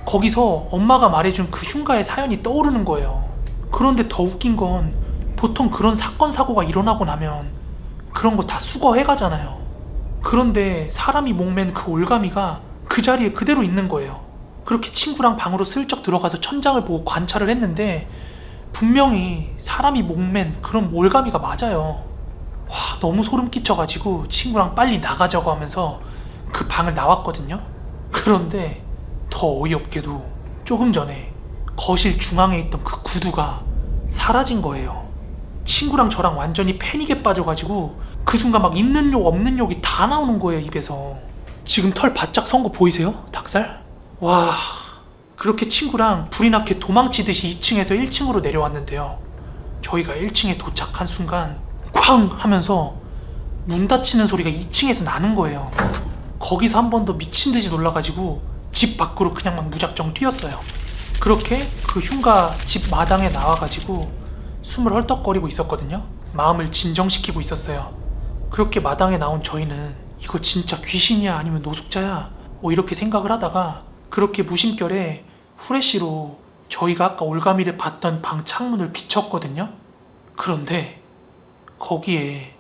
거기서 엄마가 말해준 그 흉가의 사연이 떠오르는 거예요. 그런데 더 웃긴 건 보통 그런 사건 사고가 일어나고 나면 그런 거 다 수거해 가잖아요. 그런데 사람이 목맨 그 올가미가 그 자리에 그대로 있는 거예요. 그렇게 친구랑 방으로 슬쩍 들어가서 천장을 보고 관찰을 했는데 분명히 사람이 목맨 그런 올가미가 맞아요. 와, 너무 소름 끼쳐가지고 친구랑 빨리 나가자고 하면서 그 방을 나왔거든요. 그런데 더 어이없게도 조금 전에 거실 중앙에 있던 그 구두가 사라진 거예요. 친구랑 저랑 완전히 패닉에 빠져가지고 그 순간 막 있는 욕 없는 욕이 다 나오는 거예요, 입에서. 지금 털 바짝 선 거 보이세요? 닭살? 와, 그렇게 친구랑 불이 나게 도망치듯이 2층에서 1층으로 내려왔는데요. 저희가 1층에 도착한 순간 쾅 하면서 문 닫히는 소리가 2층에서 나는 거예요. 거기서 한 번 더 미친 듯이 놀라가지고 집 밖으로 그냥 막 무작정 뛰었어요. 그렇게 그 흉가 집 마당에 나와가지고 숨을 헐떡거리고 있었거든요. 마음을 진정시키고 있었어요. 그렇게 마당에 나온 저희는 이거 진짜 귀신이야 아니면 노숙자야 뭐 이렇게 생각을 하다가 그렇게 무심결에 후레쉬로 저희가 아까 올가미를 봤던 방 창문을 비췄거든요. 그런데 거기에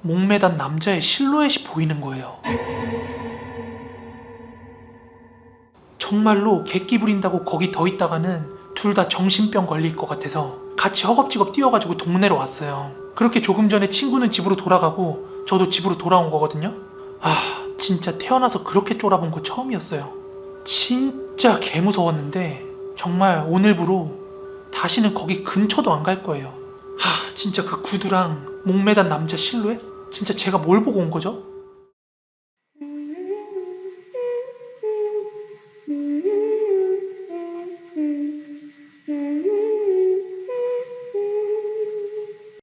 목매단 남자의 실루엣이 보이는 거예요. 정말로 객기 부린다고 거기 더 있다가는 둘 다 정신병 걸릴 것 같아서 같이 허겁지겁 뛰어가지고 동네로 왔어요. 그렇게 조금 전에 친구는 집으로 돌아가고 저도 집으로 돌아온 거거든요. 아, 진짜 태어나서 그렇게 쫄아본 거 처음이었어요. 진짜 개무서웠는데 정말 오늘부로 다시는 거기 근처도 안 갈 거예요. 아, 진짜 그 구두랑 목매단 남자 실루엣? 진짜 제가 뭘 보고 온 거죠?